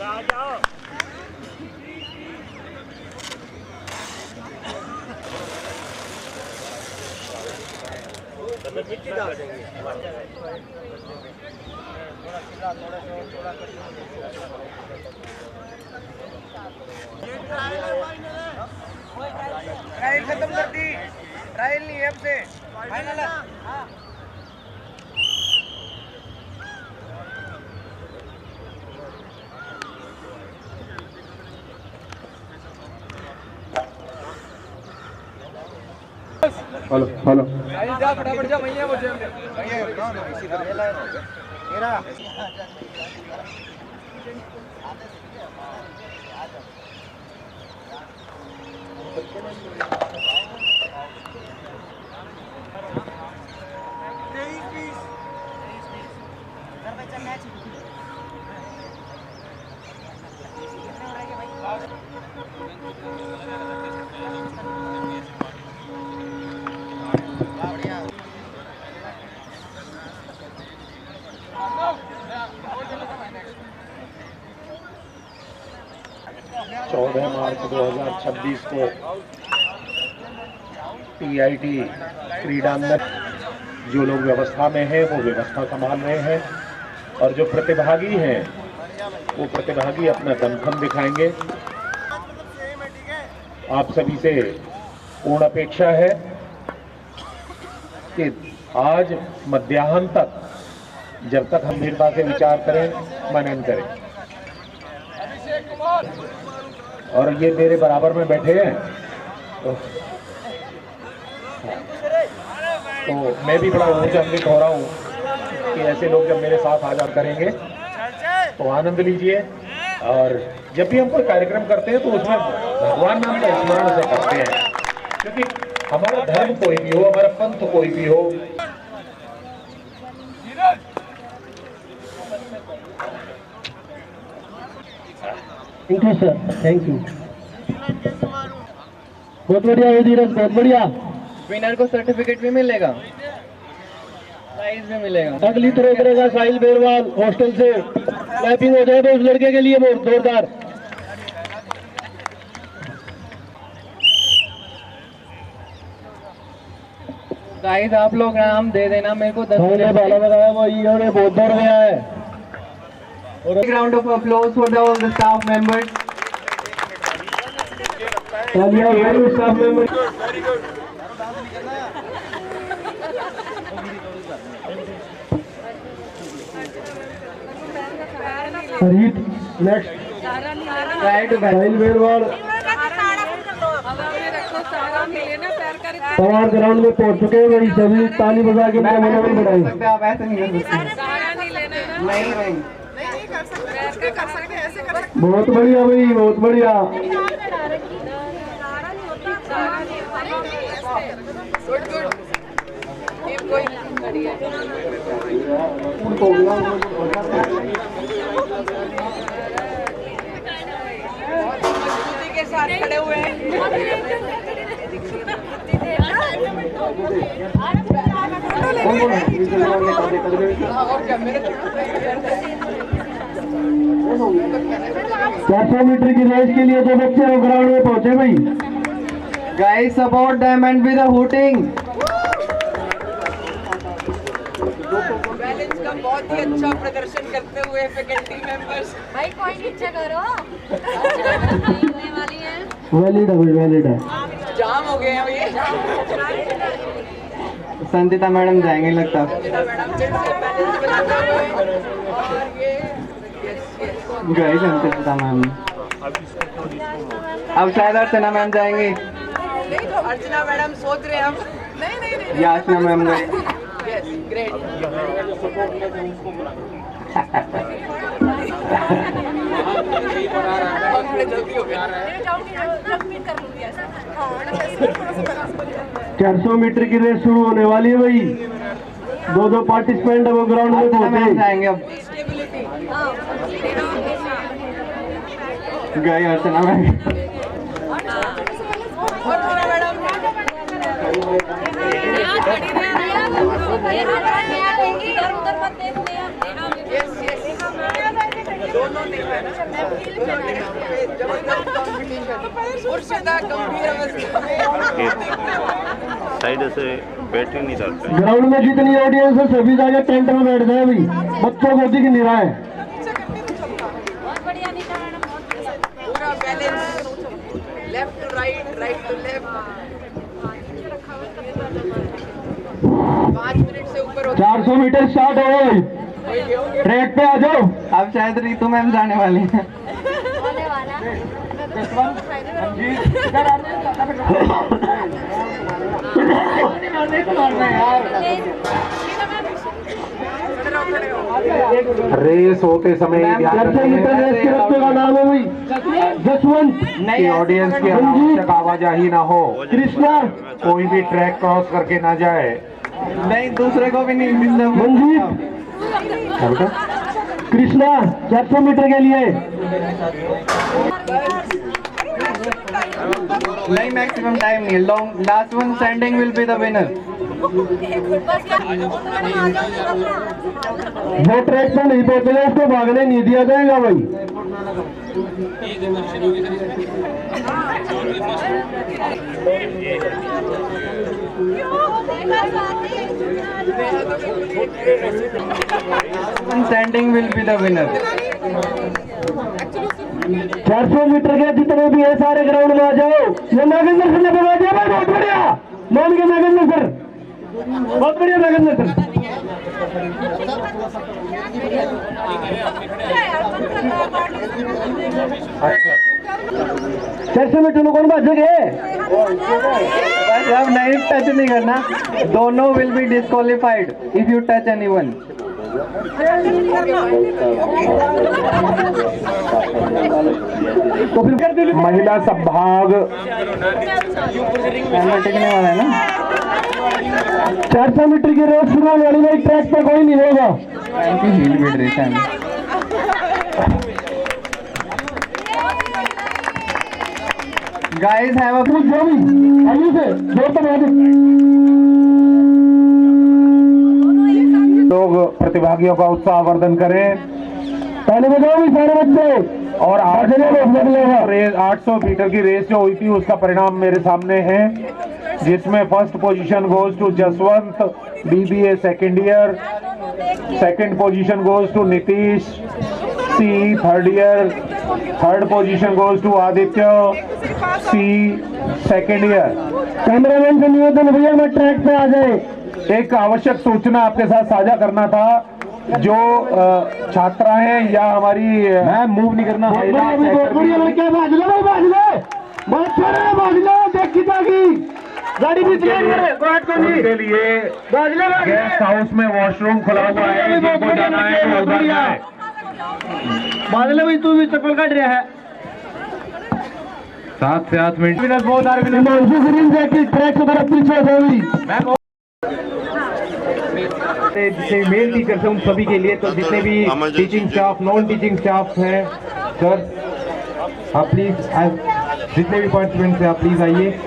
Trial खत्म कर दी, trial नहीं है अब से फाइनल है। हेलो हेलो जा फटाफट जा भैया मुझे मेरा 14 मार्च 2026 को टीआईटी क्रीडांगन जो लोग व्यवस्था में हैं वो व्यवस्था संभाल रहे हैं और जो प्रतिभागी हैं वो प्रतिभागी अपना दमखम दिखाएंगे। आप सभी से पूर्ण अपेक्षा है कि आज मध्याह्न तक जब तक हम दृढ़ता से विचार करें, मनन करें और ये मेरे बराबर में बैठे हैं तो मैं भी बड़ा ऊर्जान्वित हो रहा हूँ कि ऐसे लोग जब मेरे साथ आजा करेंगे तो आनंद लीजिए। और जब भी हम कोई कार्यक्रम करते हैं तो उसमें भगवान नाम का स्मरण से करते हैं, क्योंकि हमारा धर्म कोई भी हो, हमारा पंथ कोई भी हो, thank you sir, thank you. बहुत बढ़िया है धीरज, बहुत बढ़िया। विनर को सर्टिफिकेट भी मिलेगा, प्राइज भी मिलेगा। अगली थ्रो करेगा साहिल बेरवाल हॉस्टल से। क्लैपिंग हो जाए तो उस लड़के के लिए बहुत जोरदार। गाइस आप लोग नाम दे देना मेरे को 10 मिनट वाला लगाया वो ये बहुत दौड़ गया है। और round of applause for all the staff members. तालियां वेरी स्टाफ मेंबर। हरीत नेक्स्ट राइट साहिल बेरवाल पवार ग्राउंड में पहुंच चुके हैं। वही सभी ताली बजा के उनका मनोबल बढ़ाएं। आप ऐसे नहीं कर सकते। नहीं बहुत बढ़िया भाई, बहुत बढ़िया। के साथ खड़े हुए हैं। 400 मीटर की रेस के लिए जो बच्चे ग्राउंड में पहुंचे भाई। Guys support them and with the hooting. Balance का बहुत ही अच्छा प्रदर्शन करते हुए फैकल्टी मेंबर्स। भाई कोई नीचे करो। वाली है। वैलिड है भाई, वैलिड है। जाम हो गए हैं ये। संचिता मैडम जाएंगे लगता है। गाइस संचिता मैम अब शायद अर्चना मैम जाएंगी। अर्चना मैडम सोच रहे हैं हम। नहीं याचना मैम गए। Yes great. जल्दी हो गया। 400 मीटर की रेस शुरू होने वाली है भाई। दो पार्टिसिपेंट अब ग्राउंड में पहुंचे जाएंगे अब। गए अर्चना मैम। दोनों जबरदस्त कंपटीशन। साइड से बैटरी नहीं चलता। ग्राउंड में जितनी ऑडियंस है सभी जाके टेंट में बैठ गए अभी, बच्चों को दिख नहीं रहा है। पूरा balance, left to right, right to left. 5 minute से ऊपर 400 मीटर स्टार्ट हो गई, ट्रैक पे आ जाओ। अब शायद रितु मैम जाने वाली हैं। रेस होते समय ध्यान रखें का नाम है भाई जसवंत कि ऑडियंस की अनावश्यक आवाजाही ना हो, कृष्णा कोई भी ट्रैक क्रॉस करके ना जाए। नहीं, दूसरे को भी नहीं मिलता। मंजीत कृष्णा 400 मीटर के लिए नहीं, मैक्सिमम टाइम नहीं, long last one standing will be the winner. जो ट्रैक पे नहीं पहुंचेगा उसको भागने नहीं दिया जाएगा भाई। Standing will be the winner. 400 metre के जितने भी है सारे ग्राउंड में आ जाओ। ये नागेंद्र सर ने बता दिया भाई, बहुत बढ़िया मान के नागेंद्र सर, बहुत बढ़िया नागेंद्र सर। 400 मीटर में कौन भागेगा? अब नहीं, टच नहीं करना, दोनों will be disqualified if you touch anyone. तो फिर महिला संभाग टिकने वाला है ना। 400 मीटर की रेस शुरू होने वाली है, ट्रैक पे कोई नहीं होगा। हील बिट रही है। गाइस हैव अ जो भी आगे से जोर तक आगे लोग प्रतिभागियों का उत्साहवर्धन करें। पहले बजाओ भी सारे बच्चे। और लगेगा 800 मीटर की रेस जो हुई थी उसका परिणाम मेरे सामने है, जिसमें first position goes to Jaswant BBA second year, second position goes to Nitish C third year, third position goes to Aditya C second year. Cameraman से निवेदन भैया मैं ट्रैक पे आ जाए। एक आवश्यक सूचना आपके साथ साझा करना था, जो छात्रा हैं या हमारी मैं मूव नहीं करना। बहुत बढ़िया लड़के, भाग ले भाई, भाग ले, बहुत सारे भाग ले, देखी जागी गाड़ी भी उनके लिए गेस्ट हाउस में वॉशरूम खुला हुआ है, जिनको जाना है वो उधर जाए। भाग ले भाई, तू भी चप्पल काट रहा है। 7 से 8 मिनट ट्रैक से तरफ पीछे हो जितने मेल टीचर्स हैं उन सभी के लिए, तो जितने भी teaching staff, non teaching staff हैं, सर आप प्लीज, जितने भी पार्टिसिपेंट्स हैं आप प्लीज आइए।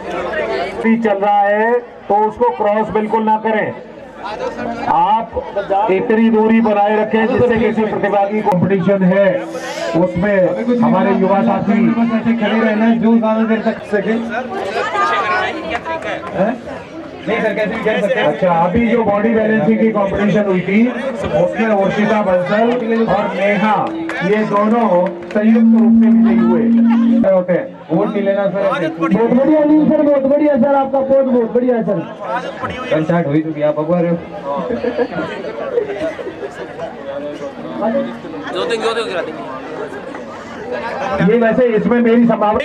चल रहा है तो उसको क्रॉस बिल्कुल ना करें, आप इतनी दूरी बनाए रखें जिससे किसी प्रतिभागी कंपटीशन है उसमें हमारे युवा साथी खड़े रहना जो ज्यादा देर तक सके। नहीं सर, कैसे भी कर सकते हैं। अच्छा, अभी जो बॉडी बैलेंसिंग की कंपटीशन हुई थी उसमें वर्षिता बंसल और नेहा ये दोनों संयुक्त रूप से विजयी हुए होते हैं। वोट नहीं लेना सर। बहुत बढ़िया नहीं सर, बहुत बढ़िया सर, आपका वोट बहुत बढ़िया सर। कल स्टार्ट हुई चुकी, आप अगवा रहे हो। ये वैसे इसमें मेरी संभावना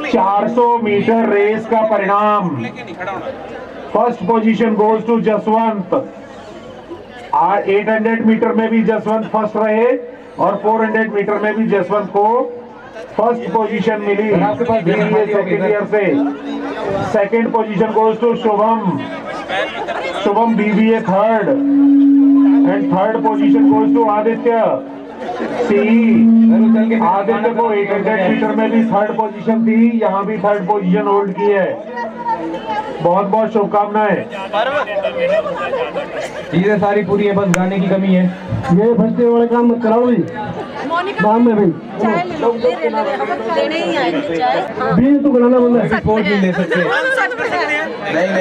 400 मीटर रेस का परिणाम, first position goes to Jaswant. 800 metre में भी जसवंत फर्स्ट रहे और 400 मीटर में भी जसवंत को फर्स्ट पोजीशन मिली सेकेंड ईयर से। Second position goes to Shubham BBA third, and third position goes to Aditya CE। Aditya को 800 मीटर में भी थर्ड पोजीशन थी, यहाँ भी थर्ड पोजीशन होल्ड की है। बहुत बहुत शुभकामनाएं। चीजें सारी पूरी है, बस गाने की कमी है। ये फंसते वाले काम मत कराओ भाई। काम में भाई चाय ले लो, लेने ही आएंगे चाय। बीन तो बनाना बंद है। रिपोर्ट नहीं ले सकते। नहीं।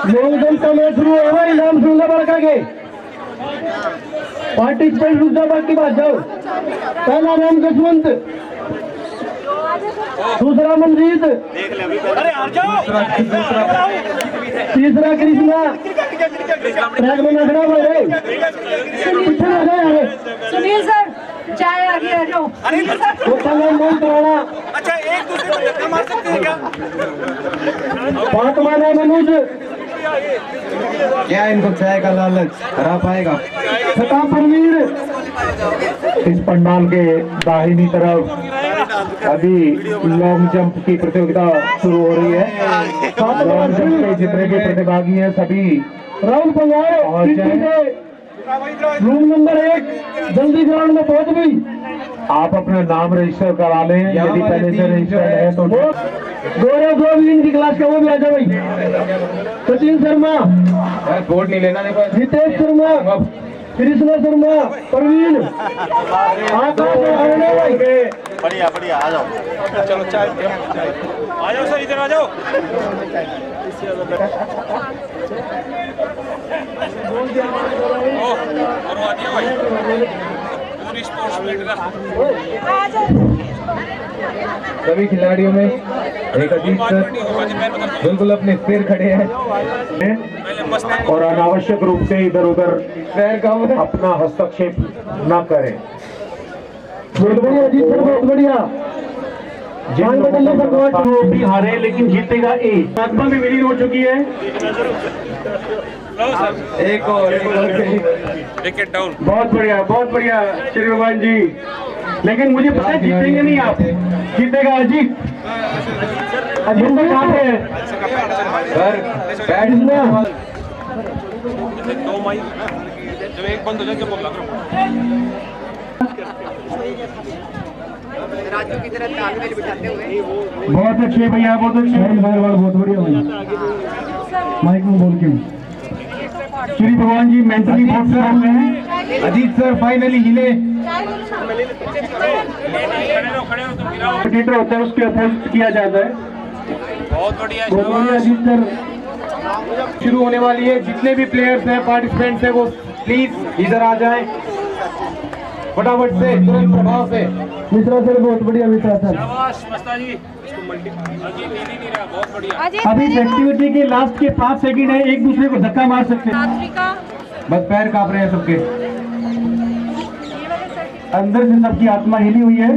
लोग का मैच शुरू है भाई, नाम सुन लो बड़का के पार्टिसिपेंट रुक जाओ, बाकी बात जाओ। पहला नाम जसवंत, दूसरा मनजीत, तीसरा कृष्णा। ट्रैक में नखरा भाई, पीछे ना जाए। सुनील सर चाय आगे आ जाओ। नहीं कराना। अच्छा, एक दूसरे को धक्का मार सकते हैं क्या? पांचवा नाम अनुज। क्या इनको चाय का लालच हरा पाएगा? छठा परवीर। इस पंडाल के दाहिनी तरफ अभी लॉन्ग जंप की प्रतियोगिता शुरू हो रही है। लॉन्ग जंप के जितने भी प्रतिभागी हैं सभी राहुल पंजाब रूम नंबर 1 जल्दी ग्राउंड में पहुंच गई। आप अपना नाम रजिस्टर करा लें, यदि पहले से रजिस्टर्ड है तो। गौरव गोविंद इनकी क्लास का वो भी आ जाओ भाई। सचिन शर्मा, बोर्ड नहीं लेना नहीं। हितेश शर्मा, कृष्णा शर्मा, प्रवीण, आकाश भाई। बढ़िया बढ़िया, आ जाओ। चलो चाय आ जाओ सर, इधर आ जाओ। सभी खिलाड़ियों में एक अजीत सर बिल्कुल अपने सिर खड़े हैं और अनावश्यक रूप से इधर उधर अपना हस्तक्षेप न करें। बहुत बढ़िया अजीत सर, बहुत बढ़िया। वो भी हारे लेकिन जीतेगा एक। आत्मा भी विलीन हो चुकी है। एक और विकेट डाउन। बहुत बढ़िया श्री भगवान जी। लेकिन मुझे पता है जीतेंगे नहीं आप, जीतेगा अजीत। अजीत कहाँ पे है सर? बैट दो माइल जब एक बंद हो जाए, जब बोल राजू की तरह तालमेल बिठाते हुए। बहुत अच्छे भैया, बहुत अच्छे। बहुत बढ़िया माइक में बोल के। श्री भगवान जी मेंटली बहुत स्ट्रांग है। अजीत सर फाइनली हिले। क्रिकेटर होता है उसके अपोज किया जाता है। बहुत बढ़िया। बहुत बढ़िया अजीत सर। शुरू होने वाली है। जितने भी प्लेयर्स हैं, पार्टिसिपेंट्स हैं, वो प्लीज इधर आ जाएं फटाफट से, तुरंत प्रभाव से। मिश्रा सर बहुत बढ़िया, मिश्रा सर। बहुत बढ़िया। अभी इस एक्टिविटी के लास्ट के 5 सेकंड है, एक दूसरे को धक्का मार सकते हैं। बस पैर कांप रहे हैं सबके। अंदर से सबकी आत्मा हिली हुई है।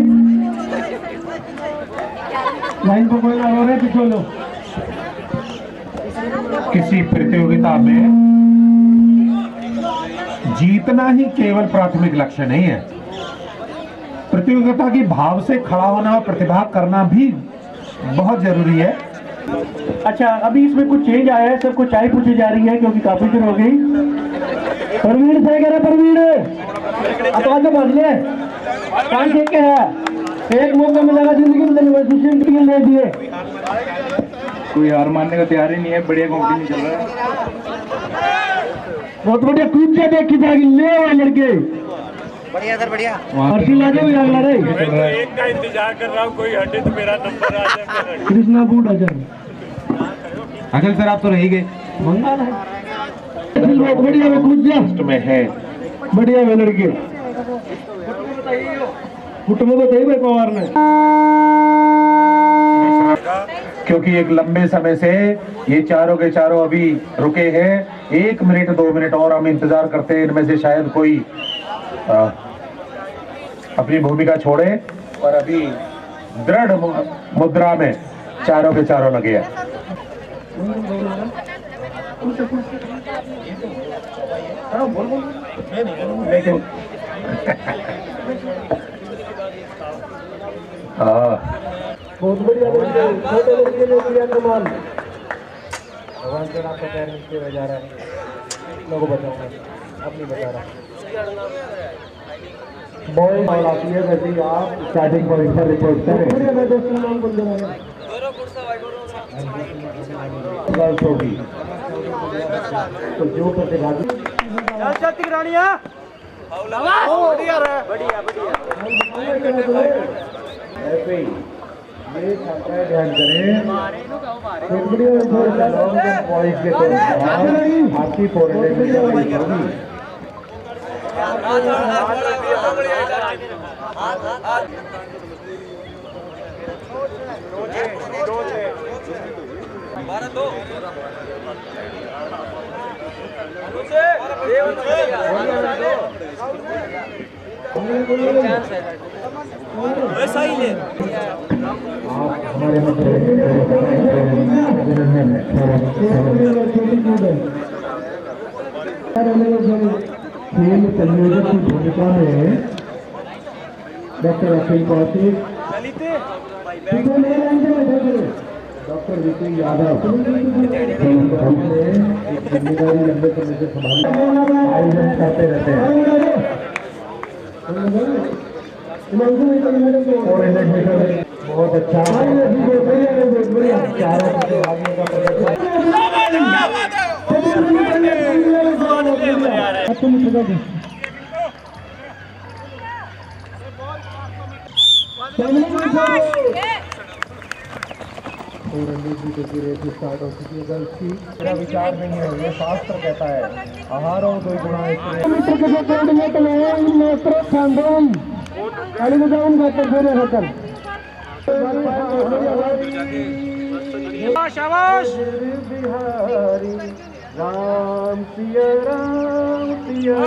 लाइन को कोई लगा रहे हैं, पीछे लो। किसी प्रतियोगिता में जीतना ही केवल प्राथमिक लक्ष्य नहीं है। प्रतियोगिता की भाव से खड़ा होना और प्रतिभा करना भी बहुत जरूरी है। अच्छा, अभी इसमें कुछ चेंज आया है, सबको चाय पूछी जा रही है क्योंकि काफी देर हो गई। परवीन सही कह रहे, परवीन अपना तो बदले काम ठीक है। एक मौका मिलेगा जिंदगी में, सुशील ले दिए। कोई हार मानने का तैयार ही नहीं है। बढ़िया कॉम्पिटिशन चल रहा है। बहुत बढ़िया कूद के देखी जाएगी। ले लड़के बढ़िया सर, बढ़िया। अर्शिला जो अगला रे एक का इंतजार कर रहा हूँ, कोई हटे तो मेरा नंबर आ जाए। कृष्णा बूट अजय अखिल सर आप तो रह गए। मंगाल है। बहुत बढ़िया में कूद जा में है। बढ़िया में लड़के फुट में बताइए भाई पवार ने। क्योंकि एक लंबे समय से ये चारों के चारों अभी रुके हैं। 1 मिनट 2 मिनट और हम इंतजार करते हैं। इनमें से शायद कोई अपनी भूमिका छोड़े, और अभी दृढ़ मुद्रा में चारों के चारों लगे हैं। लेकिन बहुत बढ़िया छोटे लड़के ने किया कमाल। भगवान से आपका पैर नीचे रह जा रहा है, लोगों को बचाऊंगा, अब नहीं बचा रहा। बॉयज और आती है वैसे ही आप स्टार्टिंग पॉइंट पर रिपोर्ट करें। गर्ल्स होगी तो जो प्रतिभागी ऐसे ही ये छात्राएं ध्यान करें। बॉयज के तौर पर आपकी पोर्ट्रेट होगी। आप हमारे खेल संयोजक की भूमिका में डॉक्टर अखिल कौशिक, डॉक्टर विपिन यादव ने एक जिम्मेदारी लंबे समय से संभाली आयोजन करते रहते हैं। और बहुत अच्छा चारों प्रतिभागियों का स्टार्ट हो चुकी है गर्ल्स की। मेरा विचार नहीं है, ये शास्त्र कहता है आहारो दो गुणा बिहारी राम सिया राम सिया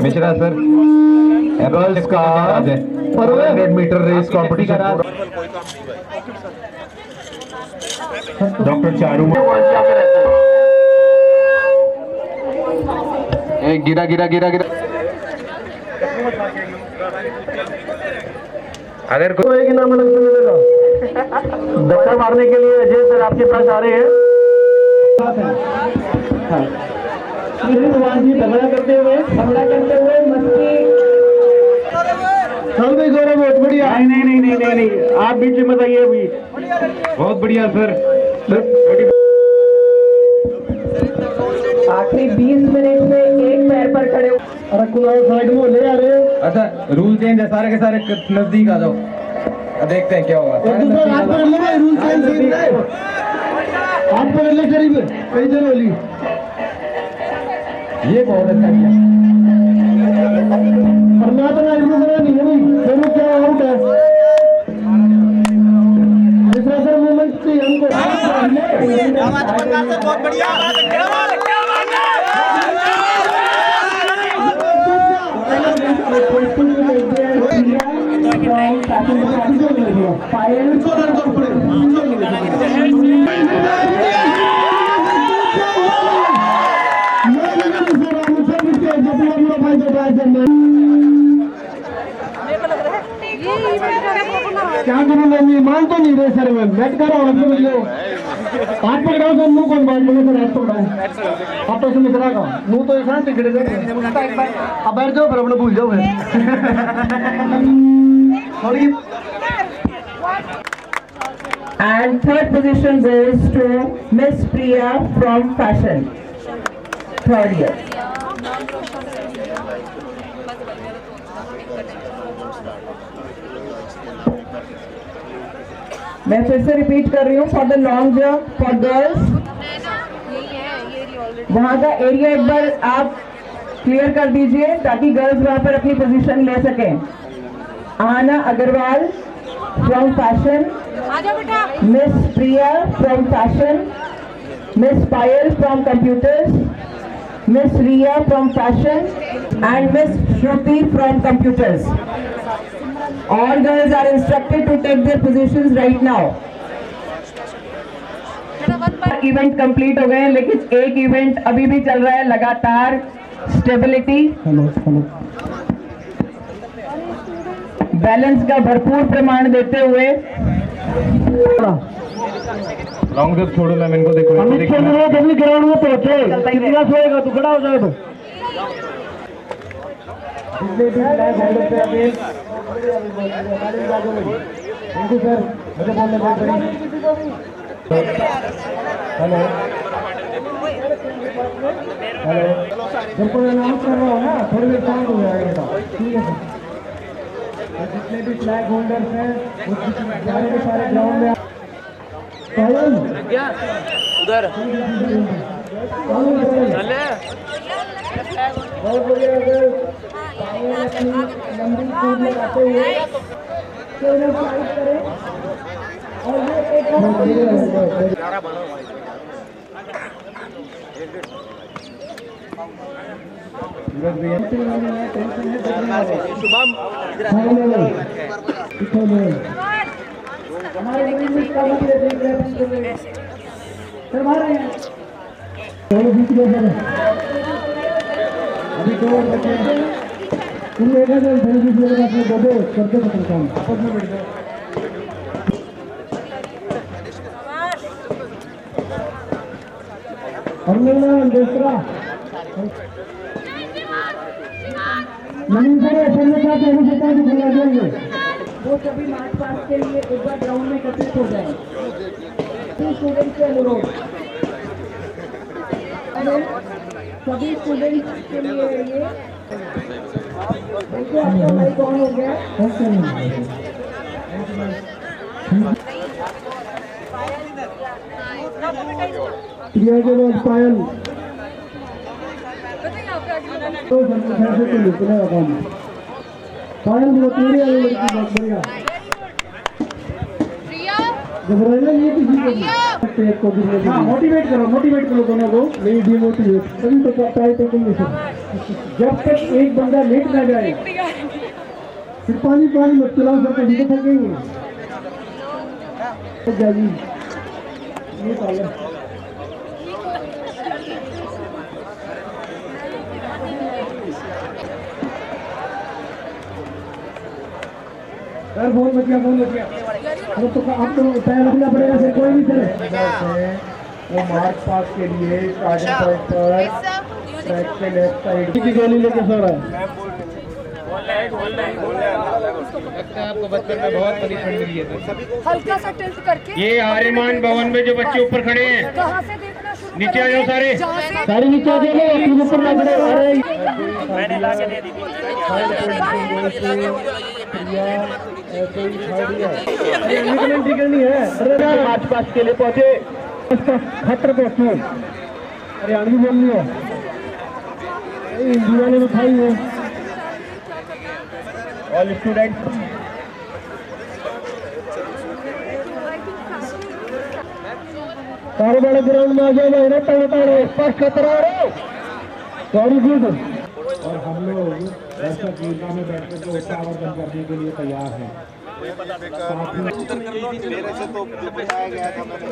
मिश्रा सर गर्ल्स का 400 metre race competition doctor Charu गिरा गिरा गिरा गिरा अगर कोई नाम अलग से मिलेगा धक्का मारने के लिए अजय सर आपके पास आ रहे हैं। झगड़ा करते हुए मस्ती गौरव बहुत बढ़िया। नहीं आप बीच में बताइए अभी। बहुत बढ़िया सर। आखिरी 20 मिनट में एक पैर पर खड़े। अरे कुछ साइड में ले आ रहे हो। अच्छा रूल चेंज है, सारे के सारे नजदीक आ जाओ, देखते हैं क्या होगा। हाथ पर ले रूल चेंज हाथ पर ले करीब कई देर होली। ये बहुत अच्छा किया। परमात्मा इनको बना नहीं है भाई, जरूर क्या आउट है। दूसरा सर मूवमेंट से हमको बहुत बढ़िया क्या करूँ मैं मान तो नहीं रहे सर। मैं बैठ कर हाथ पकड़ाओ तो मुंह कौन बात बोले सर। हाथ पकड़ाओ आप तो मिश्रा का मुंह तो ऐसा टिकड़े अब बैठ जाओ फिर अपने भूल जाओ। And third position goes to Miss Priya from Fashion, third year. मैं फिर से रिपीट कर रही हूँ for the long jump for girls. वहाँ का एरिया एक बार आप क्लियर कर दीजिए ताकि गर्ल्स वहाँ पर अपनी पोजीशन ले सकें। Aana Agarwal from fashion, miss Priya from fashion, miss Payal from computers, miss Riya from fashion and miss Shruti from computers. All girls are instructed to take their positions right now. Event complete हो गए हैं, लेकिन एक इवेंट अभी भी चल रहा है लगातार। स्टेबिलिटी, बैलेंस का भरपूर प्रमाण देते हुए लॉन्ग जंप छोड़ो मैम, इनको देखो जल्दी ग्राउंड में पहुंचे। कितना सोएगा तू, खड़ा हो जाए तो। थैंक यू सर, मुझे बोलने बहुत बड़ी। हेलो हेलो, जब कोई अनाउंस कर रहा हो ना, थोड़ी देर शांत हो जाएगा बेटा, ठीक है सर। जितने भी फ्लैग होल्डर्स हैं वो सारे के सारे ग्राउंड में उधर बहुत बढ़िया। अगर लंबी कूद लगाते हुए फाइट करें और ये एक शुभम हमारे देख रहे हैं करवा रहे हैं। अभी तो बच्चे तुम एक अपने दो करते काम आपस में बैठ जाओ। और दूसरा नवीन सर ऐसे चाहते हैं कि बुला देंगे वो सभी मार्च पास के लिए एक बार ग्राउंड में एकत्रित हो जाए। स्टूडेंट्स के अनुरोध, सभी स्टूडेंट्स के लिए ये देखिए आपका माइक ऑन हो गया। प्रिया के बाद पायल तो पायल बहुत बढ़िया। घबराना नहीं किसी को भी। हाँ, मोटिवेट करो दोनों को, नहीं डिमोटिवेट। तभी तो करता है तो तुम जब तक एक बंदा लेट ना जाए फिर पानी मत चलाओ, सब कहीं तो थकेंगे। जाइए ये पालन फोन बचिया। अब तो आप तो पैर रखना पड़ेगा, फिर कोई नहीं चले। वो मार्च पास के लिए स्टार्टिंग पॉइंट पर ट्रैक के लेफ्ट साइड की गोली लेके सो रहा है। आपको बचपन में बहुत बड़ी ठंड लगी है। हल्का सा टिल्ट करके ये आर्यमान भवन में जो बच्चे ऊपर खड़े हैं, कहाँ से देखना शुरू नीचे आ जाओ सारे नीचे आ जाओ, ऊपर ना खड़े। मैंने ला के दे दी। नहीं है। मार्च पास के लिए पहुंचे, खतर पहुंचे। अरे आदमी बोल रही हो हिंदी वाले में खाई है। ऑल स्टूडेंट सारे बड़े ग्राउंड में आ जाए ना, ताड़े स्पष्ट खतरा रहे। Sorry good. और हम लोग ऐसा जीविका में बैठकर के उसका आवर्धन करने के लिए तैयार हैं। मेरे से तो बताया गया था, मैंने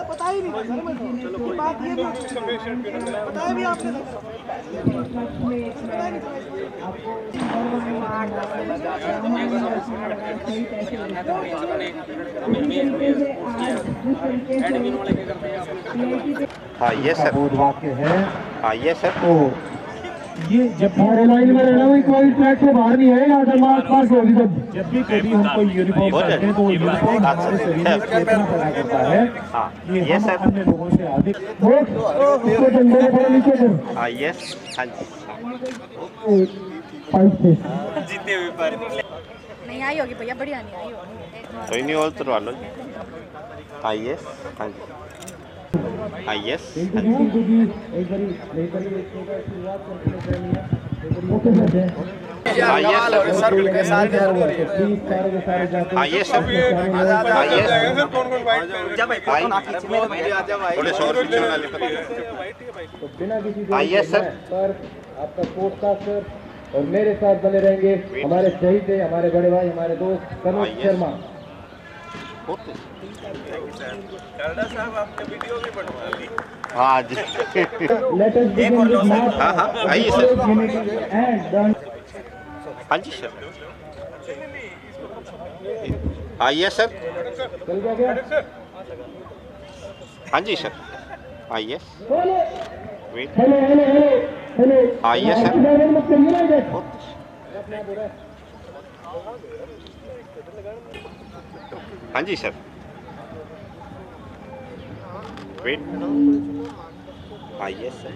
पता ही नहीं। चलो कोई बात ये बताया भी आपने हाँ ये सर वाक्य है। हाँ ये सर तो ये जब लाइन में रहना हुई कोई ट्रैक से बाहर नहीं है, अगर मार्च पास होगी जब भी कभी हम कोई यूनिफॉर्म पहनते हैं तो वो यूनिफॉर्म हमारे शरीर में चेतना पैदा करता है। ये हम अन्य लोगों से अधिक उसको डंडे में थोड़ा नीचे कर। हाँ ये हाँ जी जीते हुए पर नहीं आई होगी भैया, बढ़िया नहीं आई होगी। कोई नहीं, और तुरवा लो। हाँ ये हाँ जी हाँ यस एक बारी नहीं करी एक छोटा शुरुआत करके हाँ यस सर्कल के साथ हाँ यस हाँ यस थोड़े शोर पीछे वाले तो बिना किसी हाँ यस सर आपका स्पोर्ट्स का सर और मेरे साथ बने रहेंगे हमारे शहीद थे, हमारे बड़े भाई, हमारे दोस्त कनोज शर्मा। साहब आपने वीडियो भी बनवा ली। हाँ जी। Let us begin with math. हाँ हाँ आइए सर। And done. हाँ जी सर। आइए सर। चल गया क्या? हाँ जी सर आइए। Wait hello hello hello hello. आइए सर। मत करिए ना इधर। हाँ जी सर। वेट आइए सर।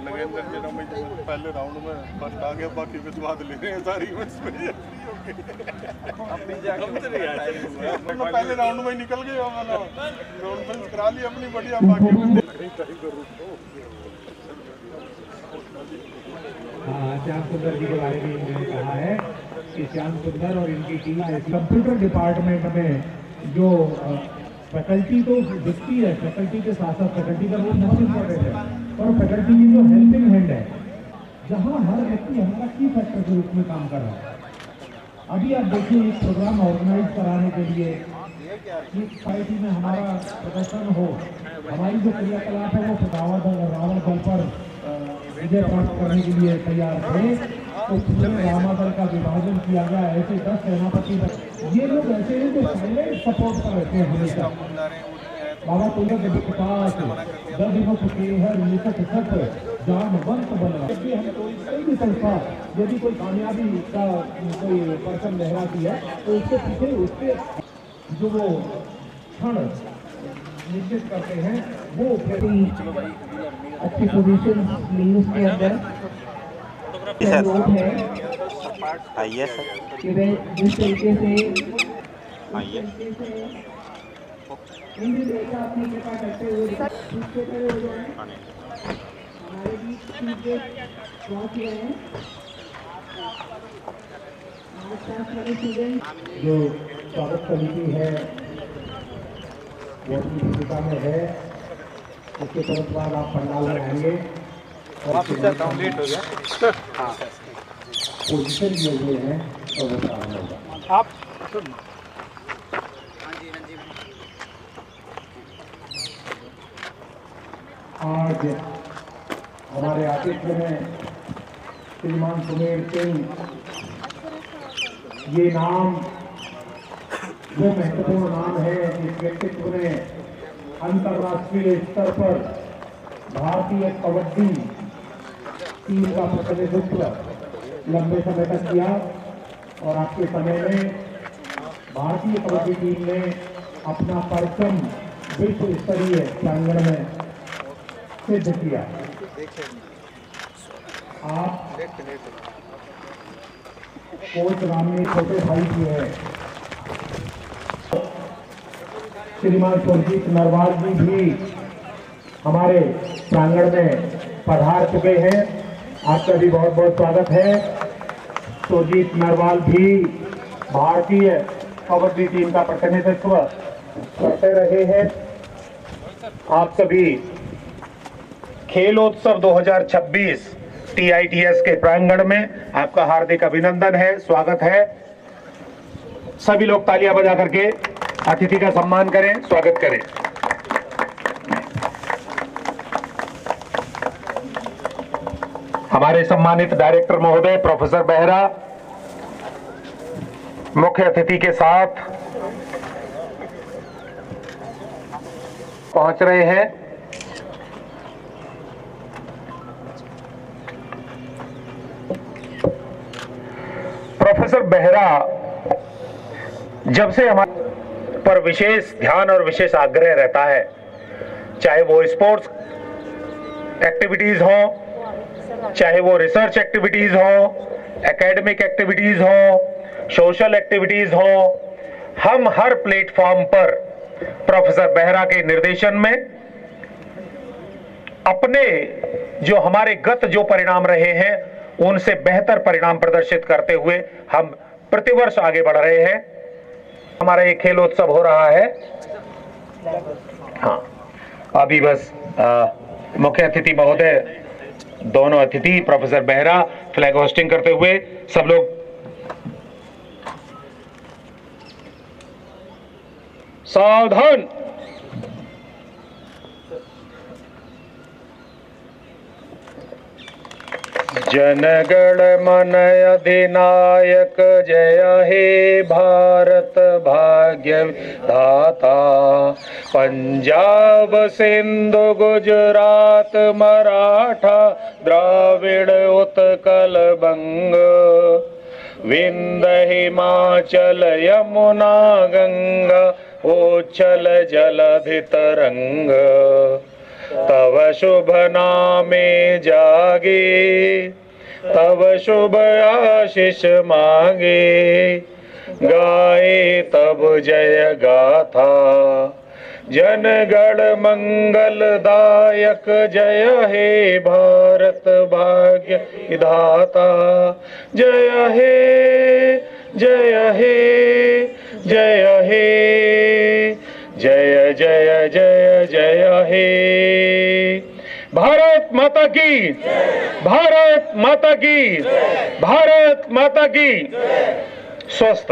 नगेंद्र जी ने पहले राउंड में फर्स्ट आ गया, बाकी कुछ बात ले रहे हैं सारी इवेंट्स में। पहले राउंड में निकल गए, राउंड में करा ली अपनी बढ़िया, बाकी श्याम सुंदर जी के बारे में इन्होंने कहा है कि श्याम सुंदर और इनकी टीम कंप्यूटर डिपार्टमेंट में जो फैकल्टी तो दिखती है, फैकल्टी के साथ साथ फैकल्टी का रोल बहुत इम्पोर्टेंट है, और फैकल्टी की जो हेल्पिंग हैंड है, जहाँ हर व्यक्ति हमारा की फैक्टर के रूप में काम कर रहा है। अभी आप देखिए एक प्रोग्राम ऑर्गेनाइज कराने के लिए सोसाइटी में हमारा प्रदर्शन हो, हमारी जो क्रियाकलाप है वो रावण दल पर विजय प्राप्त करने के लिए तैयार थे, तो पूरे रामादल का विभाजन किया गया। ऐसे 10 सेनापति, ये लोग ऐसे हैं जो साइलेंट सपोर्ट पर रहते हैं हमेशा। बाबा तुलक विकास दधिमुख केहर निकट सत जानवंत बना। हम कोई भी संस्था यदि कोई कामयाबी का कोई पर्सन लहराती है तो उसके पीछे उसके जो वो क्षण निश्चित करते हैं वो अच्छी पोजीशन न्यूज के अंदर है आइए सर। कि वे जिस तरीके से आइए अपनी कृपा करते हुए हमारे बीच पहुंच रहे हैं जो स्वागत समिति है वो अपनी भूमिका में है। उसके तुरंत बाद आप पंडाल में आएंगे और लेट हो गया। हाँ पोजिशन दिए हुए हैं तो वो काम होगा। आप आज हमारे आतिथ्य में श्रीमान सुमेर सिंह, ये नाम वो महत्वपूर्ण नाम है जिस व्यक्तित्व ने अंतर्राष्ट्रीय स्तर पर भारतीय कबड्डी टीम का प्रतिनिधित्व लंबे समय तक किया, और आपके समय में भारतीय कबड्डी टीम ने अपना परचम विश्व स्तरीय प्रांगण में सिद्ध किया। आप कोच रामनी छोटे भाई की है, श्रीमान सुरजीत नरवाल जी भी हमारे प्रांगण में पधार चुके हैं। आपका भी बहुत बहुत स्वागत है। सुरजीत नरवाल भी भारतीय कबड्डी टीम का प्रतिनिधित्व करते रहे हैं। आप सभी खेलोत्सव 2026 TITS के प्रांगण में आपका हार्दिक अभिनंदन है, स्वागत है। सभी लोग तालियां बजा करके अतिथि का सम्मान करें, स्वागत करें। हमारे सम्मानित डायरेक्टर महोदय प्रोफेसर बेहरा मुख्य अतिथि के साथ पहुंच रहे हैं। प्रोफेसर बेहरा जब से हमारे पर विशेष ध्यान और विशेष आग्रह रहता है, चाहे वो स्पोर्ट्स एक्टिविटीज हो, चाहे वो रिसर्च एक्टिविटीज हो, एकेडमिक एक्टिविटीज हो, सोशल एक्टिविटीज हो, हम हर प्लेटफॉर्म पर प्रोफेसर बेहरा के निर्देशन में अपने जो हमारे गत जो परिणाम रहे हैं उनसे बेहतर परिणाम प्रदर्शित करते हुए हम प्रतिवर्ष आगे बढ़ रहे हैं। हमारा ये खेलोत्सव हो रहा है। हाँ, अभी बस मुख्य अतिथि महोदय, दोनों अतिथि प्रोफेसर बेहरा फ्लैग होस्टिंग करते हुए सब लोग सावधान। जनगण मन अधिनायक जय हे भारत भाग्य विधाता। पंजाब सिंधु गुजरात मराठा द्राविड़ उत्कल बंग। विंध्य हिमाचल यमुना गंगा उच्छल जलधि तरंग। तव शुभ नामे जागे तव शुभ आशीष मांगे। गाए तब जय गाथा जनगण मंगलदायक जय हे भारत भाग्य विधाता। जय हे जय हे जय हे जय जय जय जय हे। भारत माता की, भारत माता की, भारत माता की। स्वस्थ।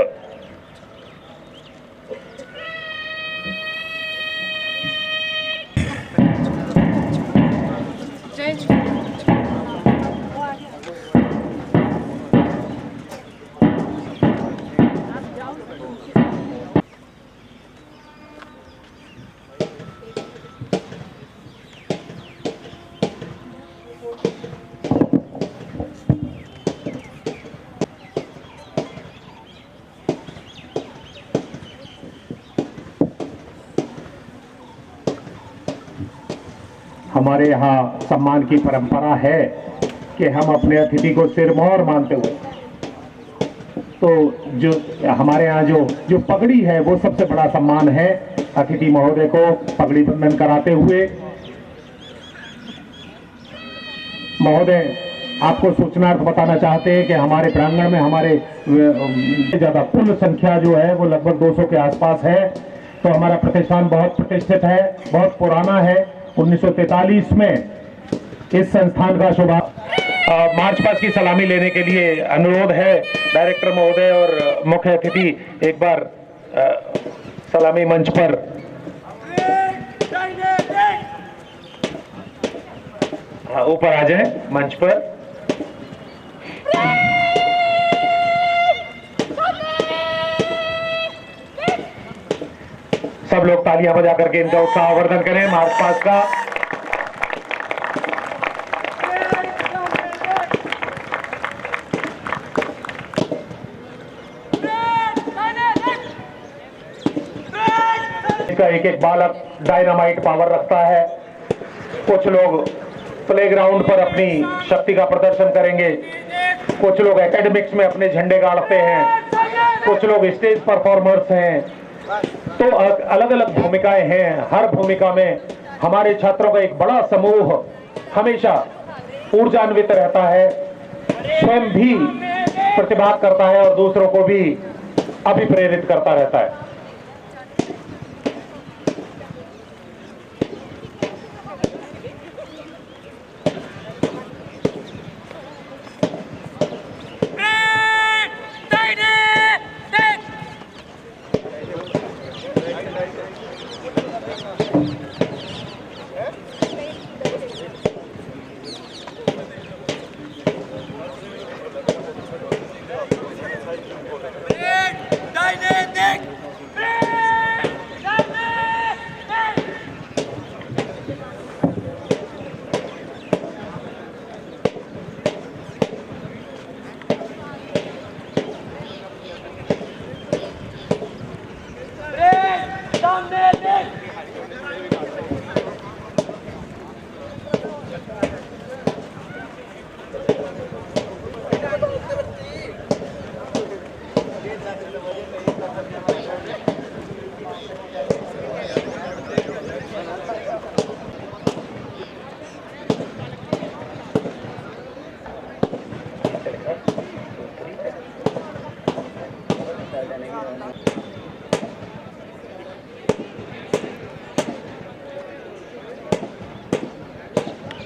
हमारे यहाँ सम्मान की परंपरा है कि हम अपने अतिथि को सिरमौर मानते हुए, तो जो हमारे यहाँ जो पगड़ी है वो सबसे बड़ा सम्मान है। अतिथि महोदय को पगड़ी बंधन कराते हुए महोदय आपको सूचनार्थ बताना चाहते हैं कि हमारे प्रांगण में हमारे ज्यादा कुल संख्या जो है वो लगभग 200 के आसपास है। तो हमारा प्रतिष्ठान बहुत प्रतिष्ठित है, बहुत पुराना है। 1943 में इस संस्थान का शुभारंभ। मार्च पास्ट की सलामी लेने के लिए अनुरोध है डायरेक्टर महोदय और मुख्य अतिथि एक बार सलामी मंच पर। हाँ, ऊपर आ जाएं मंच पर। सब लोग तालियां बजा करके इनका उत्साहवर्धन करें मार्च पास्ट का। इसका एक एक बालक डायनामाइट पावर रखता है। कुछ लोग प्लेग्राउंड पर अपनी शक्ति का प्रदर्शन करेंगे, कुछ लोग एकेडमिक्स में अपने झंडे गाड़ते हैं, कुछ लोग स्टेज परफॉर्मर्स हैं। तो अलग अलग भूमिकाएं हैं। हर भूमिका में हमारे छात्रों का एक बड़ा समूह हमेशा ऊर्जान्वित रहता है, स्वयं भी प्रतिभा करता है और दूसरों को भी अभिप्रेरित करता रहता है।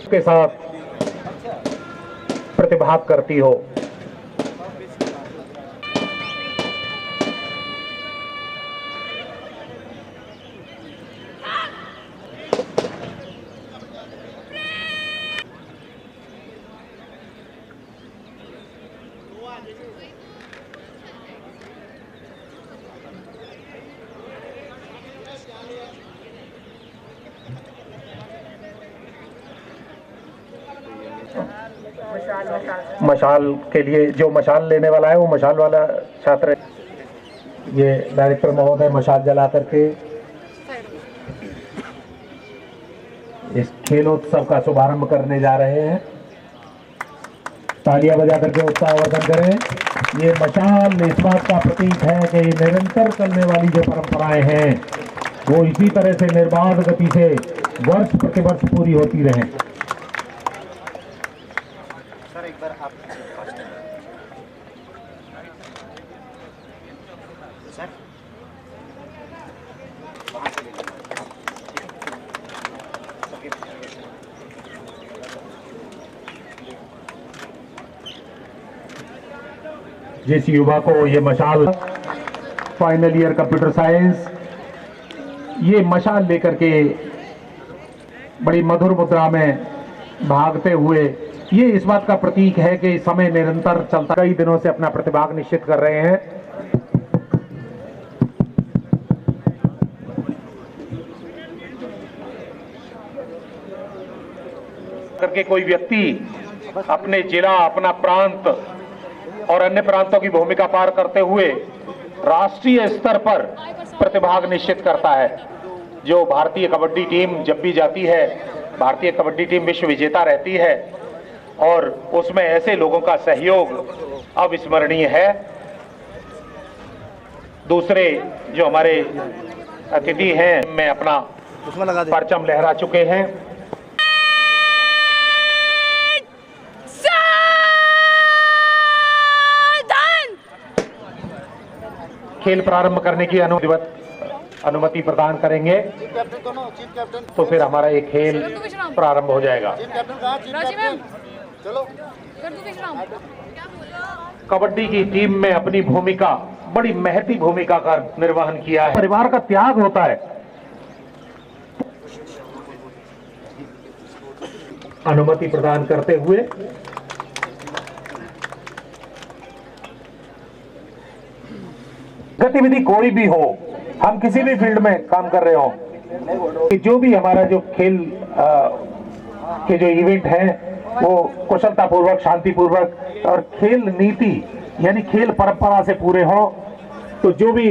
के साथ प्रतिभाग करती हो। मशाल के लिए जो मशाल लेने वाला है वो मशाल वाला छात्र, ये डायरेक्टर महोदय मशाल जला करके इस खेलोत्सव का शुभारंभ करने जा रहे हैं। तालियां बजा करके उत्साहवर्धन करें। ये मशाल इस बात का प्रतीक है कि निरंतर चलने वाली जो परंपराएं हैं वो इसी तरह से निर्बाध गति से वर्ष प्रतिवर्ष पूरी होती रहें। सर एक बार आप सर जिस युवा को ये मशाल फाइनल ईयर कंप्यूटर साइंस ये मशाल लेकर के बड़ी मधुर मुद्रा में भागते हुए, ये इस बात का प्रतीक है कि समय निरंतर चलता, कई दिनों से अपना प्रतिभाग निश्चित कर रहे हैं। करके कोई व्यक्ति अपने जिला, अपना प्रांत और अन्य प्रांतों की भूमिका पार करते हुए राष्ट्रीय स्तर पर प्रतिभाग निश्चित करता है। जो भारतीय कबड्डी टीम जब भी जाती है, भारतीय कबड्डी टीम विश्व विजेता रहती है और उसमें ऐसे लोगों का सहयोग अविस्मरणीय है। दूसरे जो हमारे अतिथि हैं, मैं अपना परचम लहरा चुके हैं। खेल प्रारंभ करने की अनुमति प्रदान करेंगे तो फिर हमारा ये खेल प्रारंभ हो जाएगा। कबड्डी की टीम में अपनी भूमिका, बड़ी महती भूमिका का निर्वहन किया है। परिवार का त्याग होता है। अनुमति प्रदान करते हुए गतिविधि कोई भी हो, हम किसी भी फील्ड में काम कर रहे हो, जो भी हमारा जो खेल के जो इवेंट है वो कुशलतापूर्वक, शांतिपूर्वक और खेल नीति यानी खेल परंपरा से पूरे हो। तो जो भी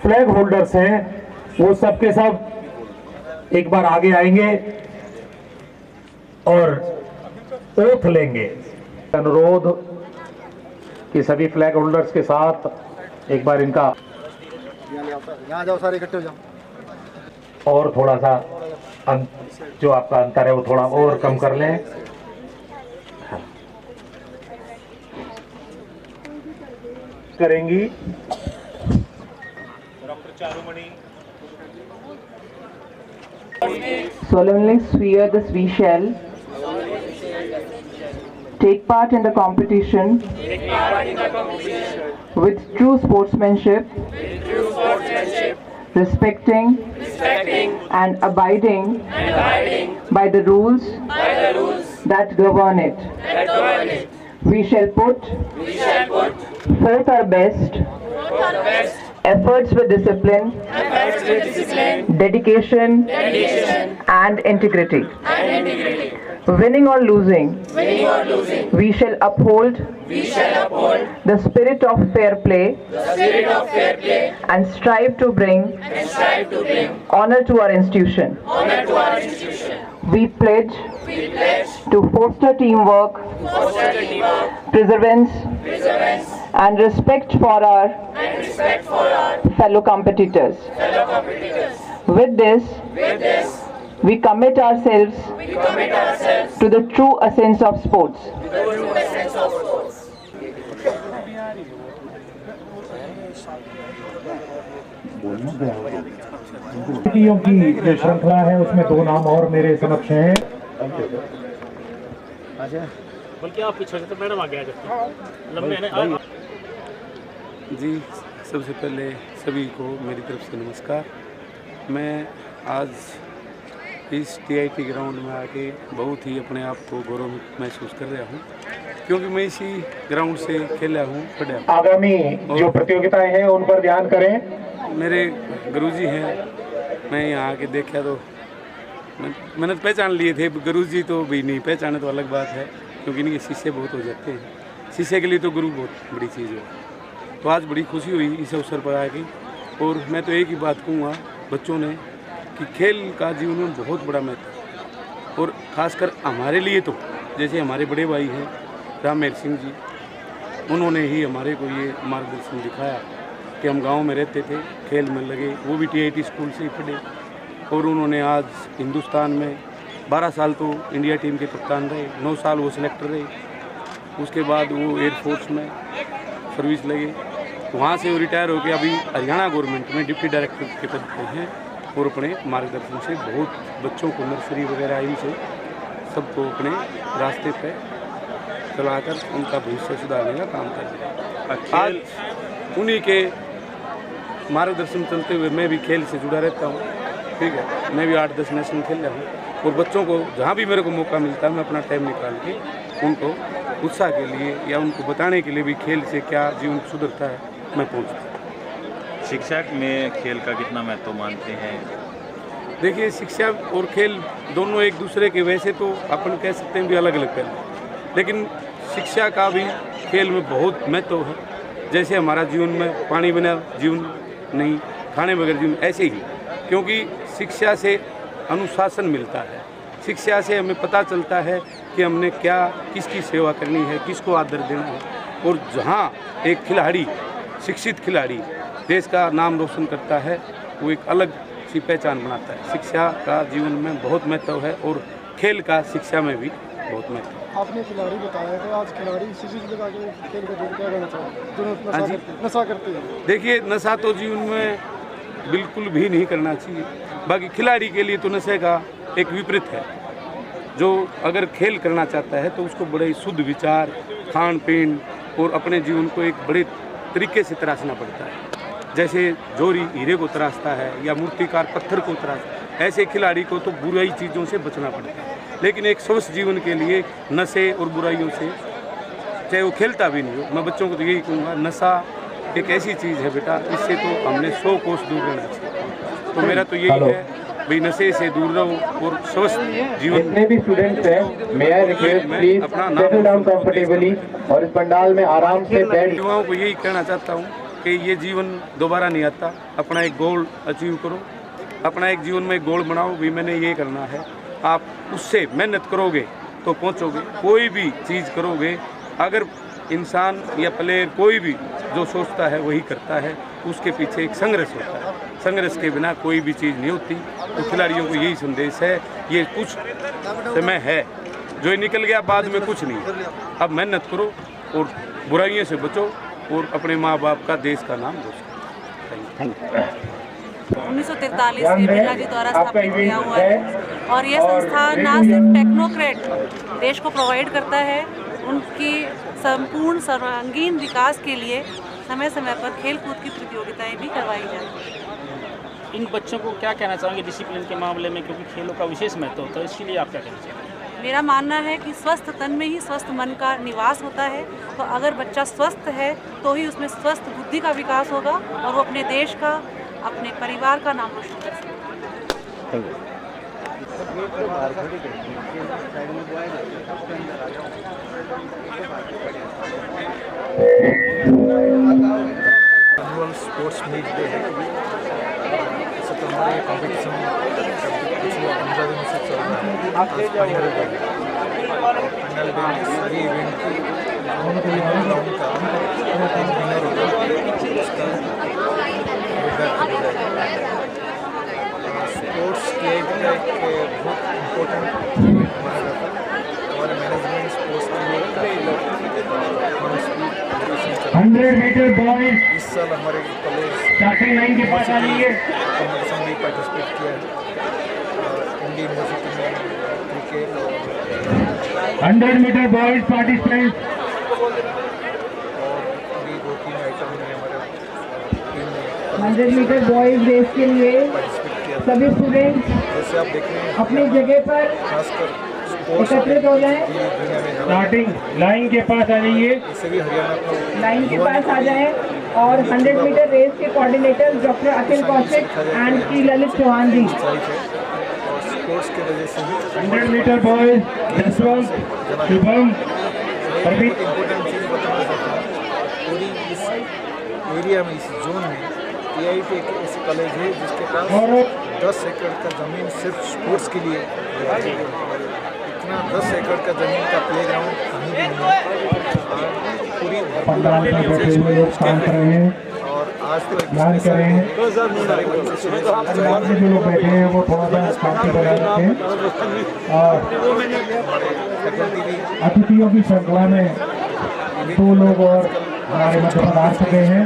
फ्लैग होल्डर्स हैं वो सब के सब एक बार आगे आएंगे और ओथ लेंगे। अनुरोध कि सभी फ्लैग होल्डर्स के साथ एक बार इनका यहाँ जाओ, सारे इकट्ठे हो जाओ। और थोड़ा सा जो आपका अंतर है वो थोड़ा और कम कर लें। हाँ। करेंगी doctor चारुमणि। Solemnly swear the we shall take part in the competition with true sportsmanship, respecting and abiding by the rules that govern it. We shall put forth our best efforts with discipline, dedication and integrity. Winning or losing, we shall uphold the spirit of fair play and strive to bring honor to our institution. We pledge to foster teamwork, perseverance and respect for our fellow competitors. With this, we commit ourselves to the true essence of sports. की जो श्रृंखला है उसमें दो नाम और मेरे समक्ष हैं। बल्कि आप पीछे तो मैडम आ गया लंबे जी। सबसे पहले सभी को मेरी तरफ से नमस्कार। मैं आज इस TIT ग्राउंड में आके बहुत ही अपने आप को गौरव महसूस कर रहा हूँ, क्योंकि मैं इसी ग्राउंड से खेला हूँ, पढ़ा। आगामी जो प्रतियोगिताएं हैं उन पर ध्यान करें। मेरे गुरुजी हैं, मैं यहाँ आके देखा तो मैंने पहचान लिए थे। गुरुजी तो भी नहीं पहचाने तो अलग बात है, क्योंकि इनके शिष्य बहुत हो जाते हैं। शिष्य के लिए तो गुरु बहुत बड़ी चीज़ है। तो आज बड़ी खुशी हुई इस अवसर पर आके, और मैं तो एक ही बात कहूँगा बच्चों ने कि खेल का जीवन में बहुत बड़ा महत्व है। और ख़ासकर हमारे लिए तो जैसे हमारे बड़े भाई हैं रामवीर सिंह जी, उन्होंने ही हमारे को ये मार्गदर्शन दिखाया कि हम गांव में रहते थे, खेल में लगे, वो भी TIT स्कूल से ही पढ़े, और उन्होंने आज हिंदुस्तान में 12 साल तो इंडिया टीम के कप्तान रहे, 9 साल वो सिलेक्टर रहे, उसके बाद वो एयरफोर्स में सर्विस लगे, वहाँ से वो रिटायर होकर अभी हरियाणा गवर्नमेंट में डिप्टी डायरेक्टर के पद पे हैं, और अपने मार्गदर्शन से बहुत बच्चों को नर्सरी वगैरह इनसे सबको अपने रास्ते पे चलाकर उनका भविष्य सुधारने का काम कर रहे हैं। आज उन्हीं के मार्गदर्शन चलते हुए मैं भी खेल से जुड़ा रहता हूँ, ठीक है। मैं भी 8-10 नेशनल खेल रहा हूँ, और बच्चों को जहाँ भी मेरे को मौका मिलता है मैं अपना टाइम निकाल के उनको उत्साह के लिए या उनको बताने के लिए भी खेल से क्या जीवन सुधरता है मैं पहुँचता हूँ। शिक्षा में खेल का कितना महत्व मानते हैं? देखिए, शिक्षा और खेल दोनों एक दूसरे के, वैसे तो अपन कह सकते हैं भी अलग अलग पहलू, लेकिन शिक्षा का भी खेल में बहुत महत्व है। जैसे हमारा जीवन में पानी बिना जीवन नहीं, खाने बगैर जीवन, ऐसे ही, क्योंकि शिक्षा से अनुशासन मिलता है, शिक्षा से हमें पता चलता है कि हमने क्या, किसकी सेवा करनी है, किसको आदर देना है। और जहाँ एक खिलाड़ी, शिक्षित खिलाड़ी देश का नाम रोशन करता है, वो एक अलग सी पहचान बनाता है। शिक्षा का जीवन में बहुत महत्व है, और खेल का शिक्षा में भी बहुत महत्व है। आपने खिलाड़ी बताया तो आज खिलाड़ी शिशु से लगा के खेल का जोड़ क्या करना चाहिए? नशा करते हैं। देखिए, नशा तो जीवन में बिल्कुल भी नहीं करना चाहिए। बाकी खिलाड़ी के लिए तो नशे का एक विपरीत है। जो अगर खेल करना चाहता है तो उसको बड़े शुद्ध विचार, खान पीन और अपने जीवन को एक बड़े तरीके से तराशना पड़ता है। जैसे जोरी हीरे को तराशता है या मूर्तिकार पत्थर को तराशता है, ऐसे खिलाड़ी को तो बुराई चीज़ों से बचना पड़ता है। लेकिन एक स्वस्थ जीवन के लिए नशे और बुराइयों से, चाहे वो खेलता भी नहीं हो, मैं बच्चों को तो यही कहूँगा, नशा एक ऐसी चीज़ है बेटा, इससे तो हमने 100 कोस दूर रहना चाहिए। तो मेरा तो यही है भाई, नशे से दूर रहो और स्वस्थ जीवन। जितने भी स्टूडेंट्स हैं, may I request please settle down comfortably और इस पंडाल में आराम से बैठ। युवाओं को यही कहना चाहता हूँ कि ये जीवन दोबारा नहीं आता। अपना एक गोल अचीव करो, अपना एक जीवन में एक गोल बनाओ भी मैंने ये करना है। आप उससे मेहनत करोगे तो पहुँचोगे। कोई भी चीज़ करोगे, अगर इंसान या प्लेयर कोई भी जो सोचता है वही करता है, उसके पीछे एक संघर्ष होता है। संघर्ष के बिना कोई भी चीज़ नहीं होती। तो खिलाड़ियों को यही संदेश है, ये कुछ समय है जो ये निकल गया, बाद में कुछ नहीं। अब मेहनत करो और बुराइयों से बचो और अपने माँ बाप का, देश का नाम रोशन करो। 1943 में बिरला जी द्वारा स्थापित किया हुआ है, और ये संस्थान ना सिर्फ टेक्नोक्रेट देश को प्रोवाइड करता है, उनकी संपूर्ण सर्वांगीण विकास के लिए समय समय पर खेल कूद की प्रतियोगिताएं भी करवाई जाती हैं। इन बच्चों को क्या कहना चाहेंगे डिसिप्लिन के मामले में, क्योंकि खेलों का विशेष महत्व होता है, इसके लिए आप क्या कहना चाहेंगे? मेरा मानना है कि स्वस्थ तन में ही स्वस्थ मन का निवास होता है। तो अगर बच्चा स्वस्थ है तो ही उसमें स्वस्थ बुद्धि का विकास होगा और वो अपने देश का, अपने परिवार का नाम रोशन कर सकता है। एनुअल स्पोर्ट्स मीट डे है। इस तो हमारे कॉम्पिटिशन पिछले 15 दिनों से चल रहा है। फाइनल डे सभी इवेंट की राउंड का विनर होगा, उसका स्पोर्ट्स के एक बहुत इम्पोर्टेंट इवेंट माना जाता है। हमारे मैनेजमेंट स्पोर्ट्स के लिए 100 मीटर बॉयज इस साल हमारे कॉलेज स्टार्टिंग लाइन के पास आ जाइए। कॉम्पिटिशन भी पार्टिसिपेट किया है। इंडियन यूनिवर्सिटी में क्रिकेट और 100 मीटर बॉयज पार्टिसिपेंट और भी 2-3 आइटम में हमारे टीम ने 100 मीटर बॉयज रेस के लिए सभी स्टूडेंट्स जैसे आप देख रहे हैं अपनी जगह पर खासकर एकत्रित हो जाएं। स्टार्टिंग लाइन के पास आ जाइए। सभी हरियाणा लाइन के पास आ जाएं और 100 मीटर रेस के coordinator doctor Akhil Kaushik and Shri Lalit Chauhan ji. Sports की वजह से ही 100 मीटर बॉयज जसवंत शुभम बहुत इम्पोर्टेंट चीज़ बताना चाहता हूँ। पूरी इस एरिया में, इस जोन में TIT एक ऐसी कॉलेज है जिसके पास 10 एकड़ का ज़मीन सिर्फ स्पोर्ट्स के लिए है। इतना 10 एकड़ का ज़मीन का प्लेग्राउंड कहीं भी नहीं है। पूरी 15 बैठे हुए लोग काम कर रहे हैं और आज तो ध्यान कर रहे हैं। साथ में जो लोग बैठे हैं वो थोड़ा सा शांति बनाए रखें और अतिथियों की श्रृंखला में 2 लोग और हमारे मध्य पधार चुके हैं।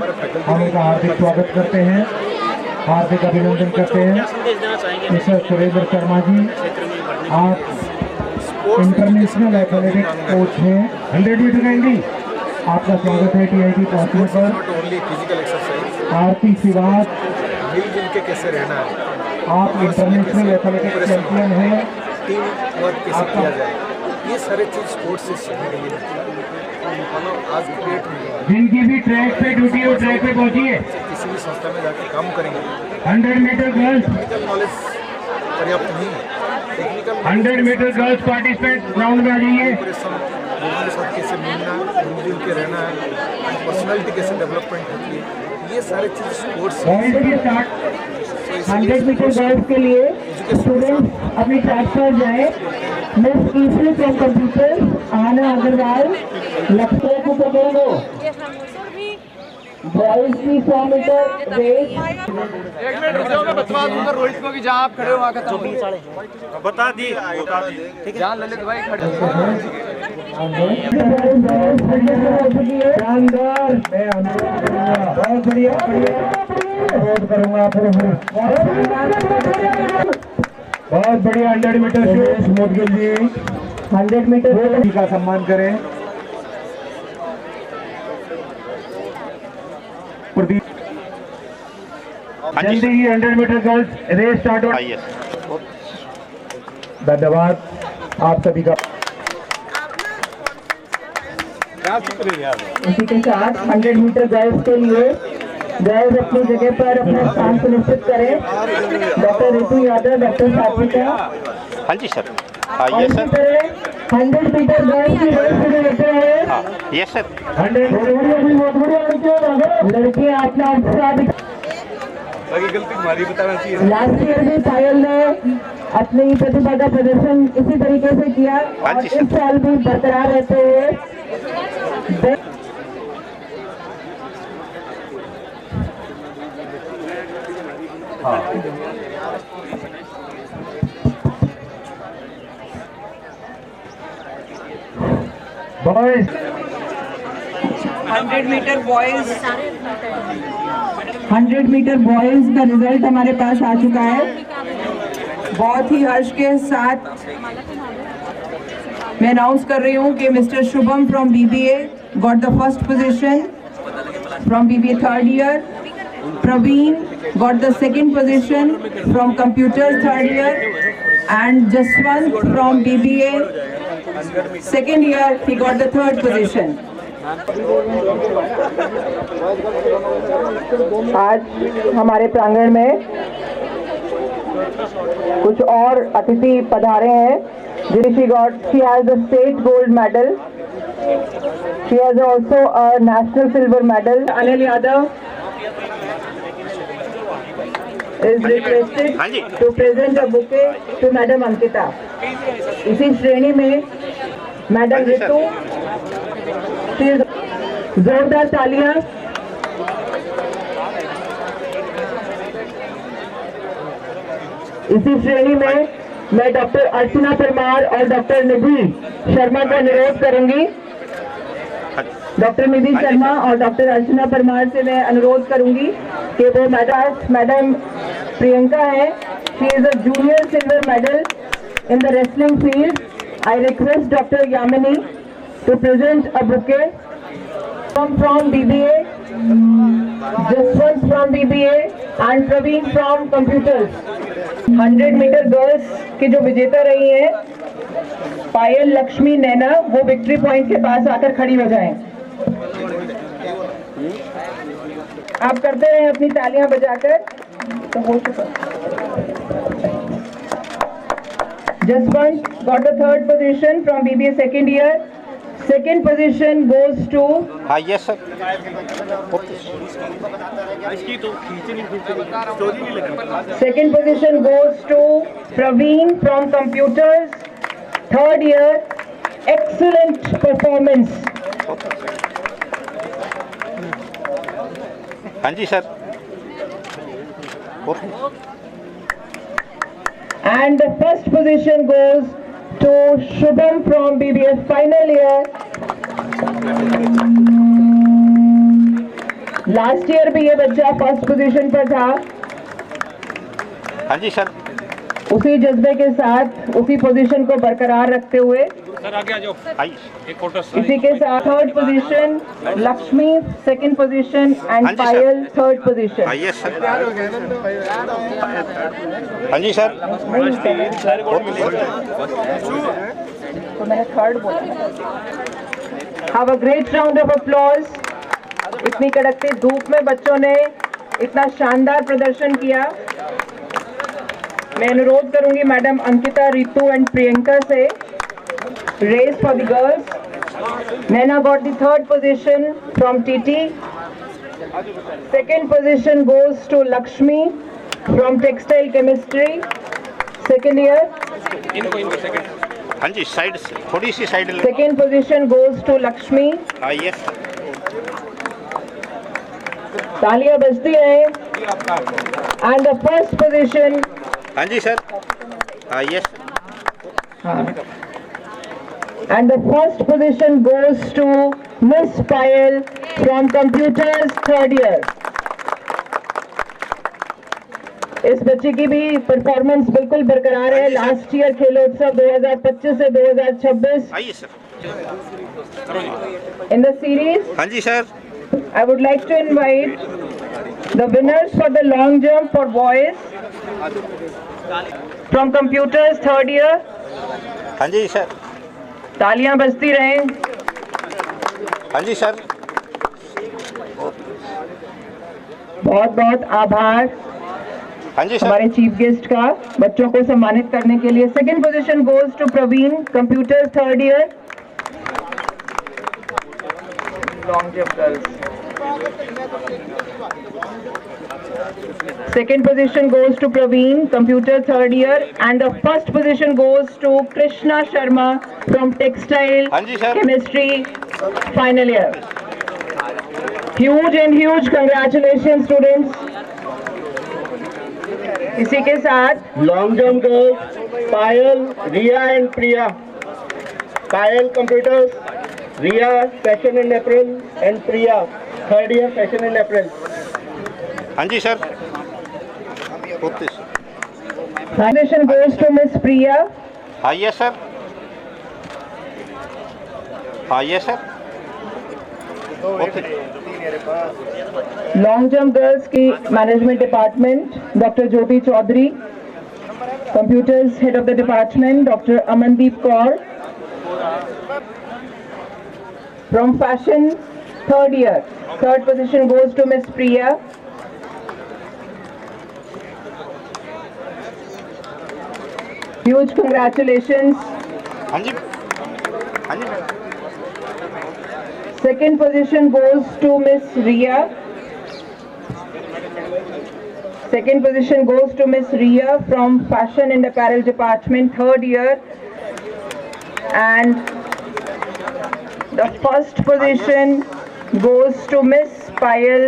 हम उनका हार्दिक स्वागत करते हैं, हार्दिक अभिनंदन करते हैं। मिस्टर सुरेंद्र शर्मा जी, आप इंटरनेशनल एथलेटिक कोच हैं। 100 मीटर गेंदी आपका स्वागत है TIT पहुंचने पर। आरती सिवाज, मिलजुल के कैसे रहना है, आप इंटरनेशनल एथलेटिक चैंपियन हैं। टीम वर्क कैसे किया जाए, ये सारे चीज़ स्पोर्ट्स से सीखने के लिए आज की डेट में जिनकी भी ट्रैक पे ड्यूटी है ट्रैक पे पहुंचिए। किसी भी संस्था में जाकर काम करेंगे। 100 मीटर गर्ल्स, टेक्निकल नॉलेज पर्याप्त नहीं है। Technical 100 metre girls participant ground में आ जाइए। लोगों के साथ कैसे मिलना, मिलजुल के रहना है, पर्सनैलिटी कैसे डेवलपमेंट होती है, ये सारे चीज़ स्पोर्ट्स। 100 मीटर गर्ल्स के लिए स्टूडेंट्स अपनी ट्रैक पर जाए। मिस ईसरी फ्रॉम कंप्यूटर, आना अग्रवाल, लक्ष्य को पकड़ लो। बॉयज की 100 मीटर रेस। 1 मिनट रुक जाओ, मैं बतवा दूंगा रोहित को कि जहाँ आप खड़े हो वहाँ का बता दी। जहाँ ललित भाई खड़े बहुत बढ़िया अनुरोध करूंगा बहुत बढ़िया 100 मीटर सुरेश मोदगिल जी 100 मीटर का सम्मान करें। प्रदीप जल्दी ही 100 मीटर गर्ल्स रेस स्टार्ट हो। धन्यवाद आप सभी का। इसी के साथ 100 मीटर गर्ल्स के लिए गर्ल्स अपनी जगह पर अपना स्थान सुनिश्चित करें। डॉक्टर ऋतु यादव, डॉक्टर सात्विका। हाँ जी सर, आइए सर। 100 मीटर गर्ल्स की रेस शुरू होते हैं। Yes sir. लड़कियां अपना उत्साह गलती हमारी बताना चाहिए। लास्ट ईयर भी पायल ने अपनी प्रतिभा का प्रदर्शन इसी तरीके से किया और इस साल भी बरकरार रहते हुए boys 100 metre boys 100 metre boys का रिजल्ट हमारे पास आ चुका है। बहुत ही हर्ष के साथ मैं अनाउंस कर रही हूँ कि mister Shubham from BBA got the first position from BBA third year. Praveen got the second position from computer third year and Jaswant from BBA second year he got the third position. आज हमारे प्रांगण में कुछ और अतिथि पधारे हैं। She has the state gold medal. She has also a national silver medal. Anil Yadav is requested to present a bouquet to Madam Ankita. इसी श्रेणी में मैडम रितु, जोरदार तालियां। इसी श्रेणी में मैं डॉक्टर अर्चना परमार और डॉक्टर निधि शर्मा का अनुरोध करूंगी। डॉक्टर निधि शर्मा और डॉक्टर अर्चना परमार से मैं अनुरोध करूंगी कि वो मैडम प्रियंका है। She is a junior silver medal in the wrestling field. I request doctor Yamini to present a bouquet from BBA, Jaswant from BBA and Praveen from computers। 100 metre girls की जो विजेता रही हैं पायल लक्ष्मी नैना, वो विक्ट्री पॉइंट के पास आकर खड़ी हो जाएं। आप करते रहे अपनी तालियां बजाकर तो हो चुका। Jaswant got the third position from BBA second year. Second position goes to हाँ yes sir second position goes to Praveen from computers third year. Excellent performance. हाँ जी sir And the first position goes to Shubham from BBA final year. Last year भी ये बच्चा first position पर था. हाँ जी सर उसी जज्बे के साथ उसी पोजीशन को बरकरार रखते हुए सर आगे आ जाओ। एक फोटो इसी के साथ third position Lakshmi second position and हाँ जी, सर। पायल थर्ड पोजीशन. हाँ यस सर हाँ जी सर तो मैंने थर्ड बोला. Have a great round of applause. इतनी कड़कती धूप में बच्चों ने इतना शानदार प्रदर्शन किया. मैं अनुरोध करूंगी मैडम अंकिता, रितु एंड प्रियंका से race for the girls. Naina got the third position from TT. Second position goes to Lakshmi from textile chemistry second year. इनको सेकंड हाँ जी साइड थोड़ी सी side Second position goes to Lakshmi. हाँ यस तालियां बजती हैं. And the first position. हाँ जी सर हाँ yes And the first position goes to Miss Payal from computers third year. इस बच्चे की भी परफॉर्मेंस बिल्कुल बरकरार है. लास्ट ईयर खेलोत्सव 2025 से 2026 आइए सर in the series. हाँ जी sir I would like to invite the winners for the long jump for boys from computers third year. हाँ जी सर तालियां बजती रहें. हाँ जी सर बहुत बहुत आभार हाँ जी सर हमारे चीफ गेस्ट का बच्चों को सम्मानित करने के लिए. Second position goes to Praveen computers third year. Long jump girls. Second position goes to Praveen, computer third year, and the first position goes to Krishna Sharma from textile हाँ जी sir chemistry final year. Huge and huge congratulations students. इसी के साथ long jump girls Payal, Riya and Priya. Payal computers, Riya fashion and apparel and Priya third year fashion and apparel. हाँ जी sir Foundation goes to Miss Priya. हाँ yes sir हाँ yes sir long jump girls की management department doctor Jyoti Chaudhary. Computers head of the department doctor Amandeep Kaur. From fashion third year third position goes to miss Priya. Huge congratulations. हाँ जी हाँ जी Second position goes to Miss Riya. Second position goes to Miss Riya from Fashion and Apparel Department third year. And the first position goes to Miss Payal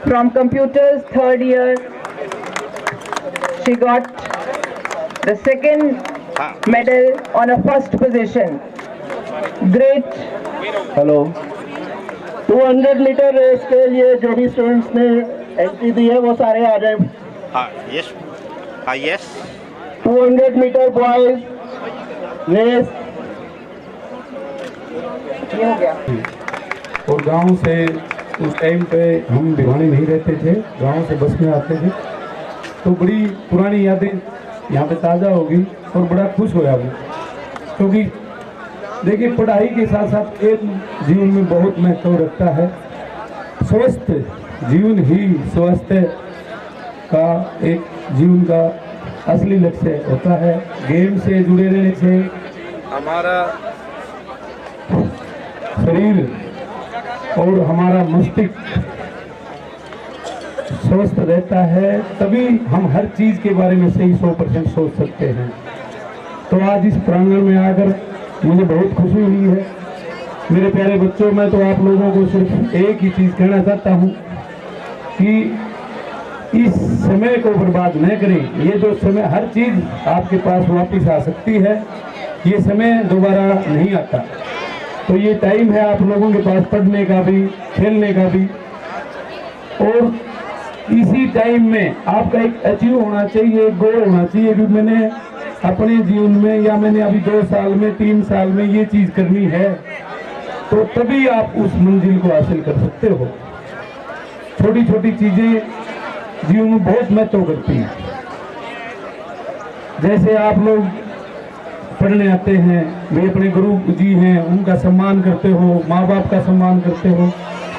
from Computers third year. She got the second medal on a first position. Great. Hello 200 metre race के लिए जो भी students ने entry दी है वो सारे आ जाए. हाँ यस हाँ यस 200 मीटर बॉयज रेस. ये हो गया. और गांव से उस टाइम पे हम भिवानी नहीं रहते थे, गांव से बस में आते थे, तो बड़ी पुरानी यादें यहाँ पे ताज़ा होगी और बड़ा खुश होया वो. क्योंकि देखिए पढ़ाई के साथ साथ एक जीवन में बहुत महत्व रखता है. स्वस्थ जीवन ही स्वास्थ्य का एक जीवन का असली लक्ष्य होता है। गेम से जुड़े रहने से हमारा शरीर और हमारा मस्तिष्क स्वस्थ रहता है, तभी हम हर चीज़ के बारे में सही 100% सोच सकते हैं। तो आज इस प्रांगण में आकर मुझे बहुत खुशी हुई है। मेरे प्यारे बच्चों, मैं तो आप लोगों को सिर्फ एक ही चीज़ कहना चाहता हूँ कि इस समय को बर्बाद न करें। ये जो समय, हर चीज़ आपके पास वापस आ सकती है, ये समय दोबारा नहीं आता। तो ये टाइम है आप लोगों के पास पढ़ने का भी, खेलने का भी, और इसी टाइम में आपका एक अचीव होना चाहिए, एक गोल होना चाहिए कि मैंने अपने जीवन में, या मैंने अभी 2 साल में, 3 साल में ये चीज़ करनी है, तो तभी आप उस मंजिल को हासिल कर सकते हो। छोटी छोटी चीज़ें जीवन में बहुत महत्व करती हैं। जैसे आप लोग पढ़ने आते हैं, वे अपने गुरु जी हैं, उनका सम्मान करते हो, माँ बाप का सम्मान करते हो,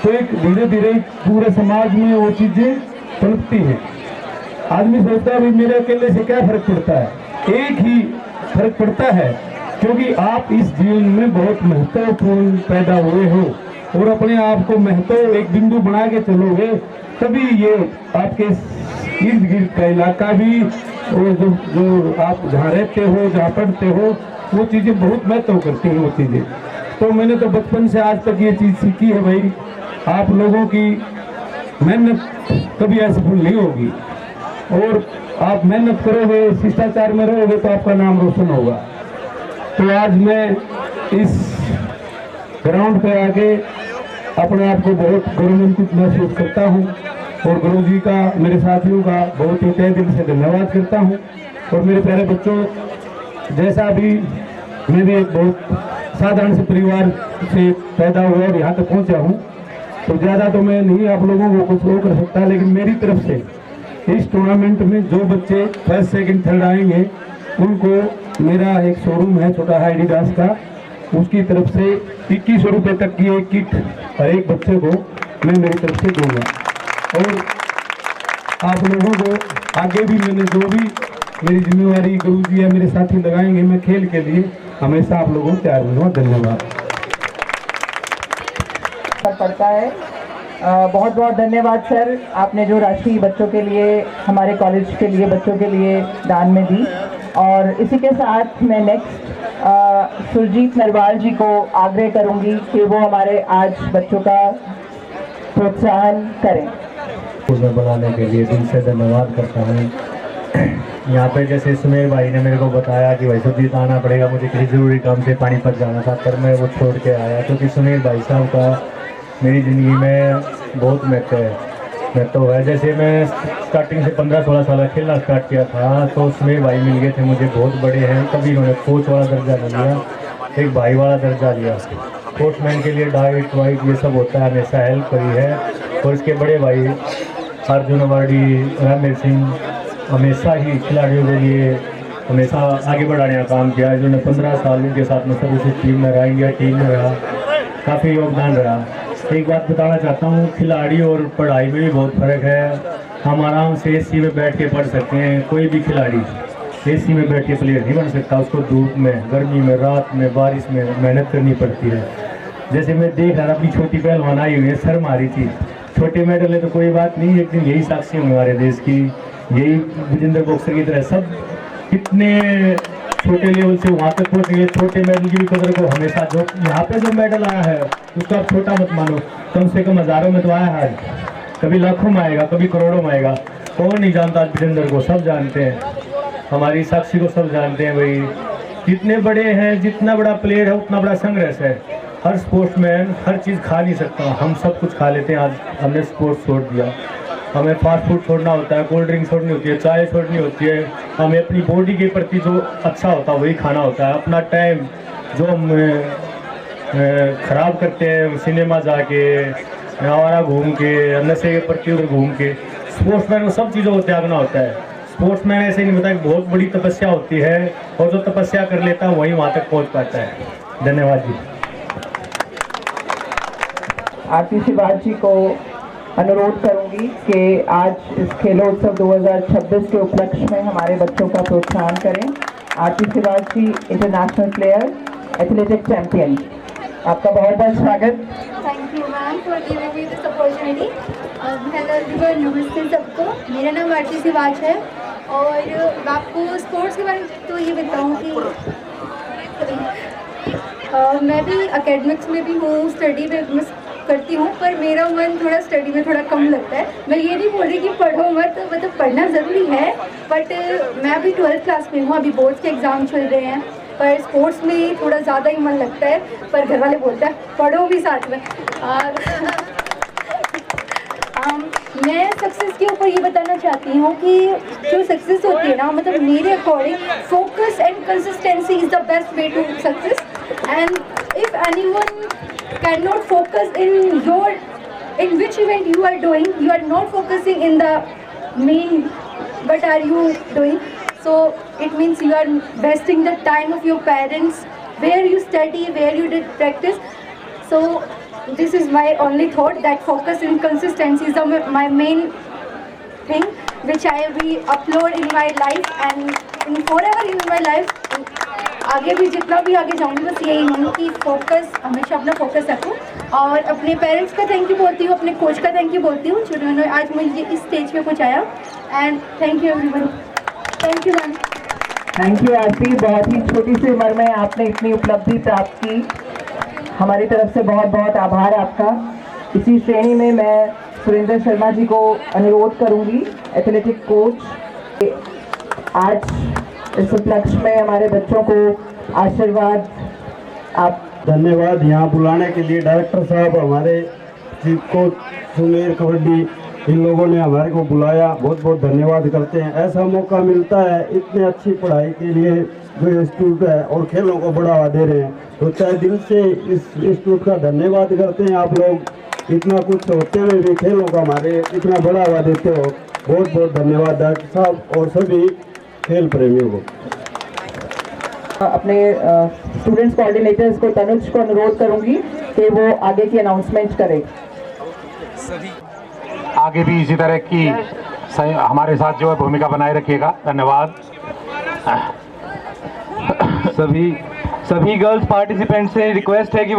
तो एक धीरे धीरे पूरे समाज में वो चीज़ें पनपती हैं। आदमी सोचता है भाई मेरे अकेले से क्या फर्क पड़ता है, एक ही फर्क पड़ता है, क्योंकि आप इस जीवन में बहुत महत्वपूर्ण पैदा हुए हो और अपने आप को महत्व एक बिंदु बना के चलोगे, तभी ये आपके इर्द गिर्द का इलाका भी, और जो आप जहाँ रहते हो, जहाँ पढ़ते हो, वो चीज़ें बहुत महत्व करती हैं वो चीज़ें। तो मैंने तो बचपन से आज तक ये चीज़ सीखी है भाई, आप लोगों की मेहनत कभी असफल नहीं होगी, और आप मेहनत करोगे, शिष्टाचार में रहोगे तो आपका नाम रोशन होगा। तो आज मैं इस ग्राउंड पे आके अपने आप को बहुत गौरवान्वित महसूस करता हूँ, और गुरु जी का, मेरे साथियों का बहुत ही तहे दिल से धन्यवाद करता हूँ। और मेरे प्यारे बच्चों, जैसा भी मैं भी एक बहुत साधारण से परिवार से पैदा हुआ और यहाँ तक पहुँचा हूँ, तो ज़्यादा तो मैं नहीं आप लोगों को कुछ वो कर सकता, लेकिन मेरी तरफ से इस टूर्नामेंट में जो बच्चे फर्स्ट सेकंड थर्ड आएंगे, उनको मेरा एक शोरूम है छोटा एडिडास का, उसकी तरफ से 2100 रुपये तक की एक किट हर एक बच्चे को मैं मेरी तरफ से दूंगा। और आप लोगों को आगे भी मैंने जो भी मेरी जिम्मेवारी गुरु जी या मेरे साथी लगाएंगे, मैं खेल के लिए हमेशा आप लोगों को तैयार रहूँगा। धन्यवाद। पड़ता है। बहुत बहुत धन्यवाद सर, आपने जो राशि बच्चों के लिए, हमारे कॉलेज के लिए, बच्चों के लिए दान में दी। और इसी के साथ मैं नेक्स्ट सुरजीत नरवाल जी को आग्रह करूंगी कि वो हमारे आज बच्चों का प्रोत्साहन करें। मैं बनाने के लिए दिल से धन्यवाद करता हूँ। यहाँ पे जैसे सुमेर भाई ने मेरे को बताया कि भाई सुरजीत आना पड़ेगा, मुझे किसी ज़रूरी काम से पानीपत जाना था, पर मैं वो छोड़ के आया, क्योंकि सुमेर भाई साहब का मेरी ज़िंदगी में बहुत महत्व है। जैसे मैं स्टार्टिंग से 15-16 साल खेलना स्टार्ट किया था, तो सुमेर भाई मिल गए थे मुझे, बहुत बड़े हैं। कभी उन्होंने कोच वाला दर्जा नहीं लिया, एक भाई वाला दर्जा लिया। स्पोर्ट्समैन के लिए डाइट वाइट ये सब होता है, हमेशा हेल्प करी है। और इसके बड़े भाई अर्जुन अवार्डी रणवीर सिंह हमेशा ही खिलाड़ियों के लिए हमेशा आगे बढ़ाने का काम किया है। जिन्होंने 15 साल उनके साथ में सर्विस टीम में रहा, इंडिया टीम में रहा, काफ़ी योगदान रहा। एक बात बताना चाहता हूँ, खिलाड़ी और पढ़ाई में भी बहुत फ़र्क है। हम आराम से एसी में बैठ के पढ़ सकते हैं, कोई भी खिलाड़ी एसी में बैठ के प्लेयर नहीं बन सकता। उसको धूप में, गर्मी में, रात में, बारिश में मेहनत करनी पड़ती है। जैसे मैं देख रहा था, अपनी छोटी पहलवान आई हुई है, सर मारी थी, छोटे मेडल है तो कोई बात नहीं, एक दिन यही साक्षी होंगे हमारे देश की, यही विजेंद्र बॉक्सर की तरह सब कितने छोटे लेवल से वहाँ तक पहुँच गए। छोटे मेडल की भी कदर को हमेशा, जो यहाँ पे जो मेडल आया है उसको आप छोटा मत मानो, कम से कम हज़ारों में तो आया है, कभी लाखों में आएगा, कभी करोड़ों में आएगा। कौन नहीं जानता विजेंद्र को, सब जानते हैं, हमारी साक्षी को सब जानते हैं। भाई जितने बड़े हैं, जितना बड़ा प्लेयर है उतना बड़ा संघर्ष है। हर स्पोर्ट्समैन हर चीज़ खा नहीं सकता, हम सब कुछ खा लेते हैं। आज हमने स्पोर्ट्स छोड़ दिया, हमें फास्ट फूड छोड़ना होता है, कोल्ड ड्रिंक छोड़नी होती है, चाय छोड़नी होती है, हमें अपनी बॉडी के प्रति जो अच्छा होता है वही खाना होता है। अपना टाइम जो हम ख़राब करते हैं सिनेमा जाके, आवारा घूम के, नशे के प्रति उधर घूम के, स्पोर्ट्समैन को सब चीज़ों को त्यागना होता है। स्पोर्ट्समैन ऐसे नहीं बताया कि बहुत बड़ी तपस्या होती है, और जो तपस्या कर लेता है वही वहाँ तक पहुँच पाता है। धन्यवाद जी। आरती शिवाजी को अनुरोध करूंगी कि आज इस खेलोत्सव 2026 के उपलक्ष्य में हमारे बच्चों का प्रोत्साहन करें। Aarti Shivaji, international player, athletic champion, आपका बहुत बहुत स्वागत। Thank you ma'am for giving me this opportunity. Hello everyone, नमस्ते सबको। मेरा नाम आरती शिवाज है और मैं आपको स्पोर्ट्स के बारे में तो ये बताऊँ कि मैं भी एकेडमिक्स में भी हूँ, स्टडी में मिस करती हूँ, पर मेरा मन थोड़ा स्टडी में थोड़ा कम लगता है। मैं ये नहीं बोल रही कि पढ़ो मत, मतलब पढ़ना ज़रूरी है, बट मैं अभी 12th क्लास में हूँ, अभी बोर्ड्स के एग्ज़ाम चल रहे हैं, पर स्पोर्ट्स में थोड़ा ज़्यादा ही मन लगता है, पर घर वाले बोलते हैं पढ़ो भी साथ में। और मैं सक्सेस के ऊपर ये बताना चाहती हूँ कि जो सक्सेस होती है ना, मतलब मेरे according focus and consistency is the best way to success. And if anyone can not focus in which event you are doing, you are not focusing in the main what are you doing, so it means you are wasting the time of your parents where you study, where you did practice. So this is my only thought, that focus and consistency is my main thing which I will upload in my life and in forever in my life. आगे भी जितना भी आगे जाऊँगी बस यही हूँ कि फोकस, हमेशा अपना फोकस रखूँ। और अपने पेरेंट्स का थैंक यू बोलती हूँ, अपने कोच का थैंक यू बोलती हूँ जिन्होंने आज मुझे इस स्टेज पे पहुँचाया। And thank you everyone. Thank you ma'am. Thank you Aarti, बहुत ही छोटी सी उम्र में आपने इतनी उपलब्धि प्राप्त की, हमारी तरफ से बहुत बहुत आभार आपका। इसी श्रेणी में मैं सुरेंद्र शर्मा जी को अनुरोध करूंगी, एथलेटिक कोच, आज इस उपलक्ष्य में हमारे बच्चों को आशीर्वाद आप। धन्यवाद यहाँ बुलाने के लिए डायरेक्टर साहब, हमारे चीफ कोच सुमेर कबड्डी, इन लोगों ने हमारे को बुलाया, बहुत बहुत धन्यवाद करते हैं। ऐसा मौका मिलता है इतने अच्छी पढ़ाई के लिए जो इंस्टीट्यूट है और खेलों को बढ़ावा दे रहे हैं, तो चाहे दिल से इस इंस्टीट्यूट का धन्यवाद करते हैं। आप लोग इतना कुछ होते हुए भी खेलों का हमारे इतना बढ़ावा देते हो, बहुत बहुत धन्यवाद डॉक्टर साहब और सभी खेल प्रेमियों को। अपने स्टूडेंट्स कोऑर्डिनेटर्स को, तनुज को अनुरोध करूंगी कि वो आगे की अनाउंसमेंट करें। आगे भी इसी तरह की हमारे साथ जो है भूमिका बनाए रखिएगा। धन्यवाद। सभी गर्ल्स पार्टिसिपेंट से रिक्वेस्ट है कि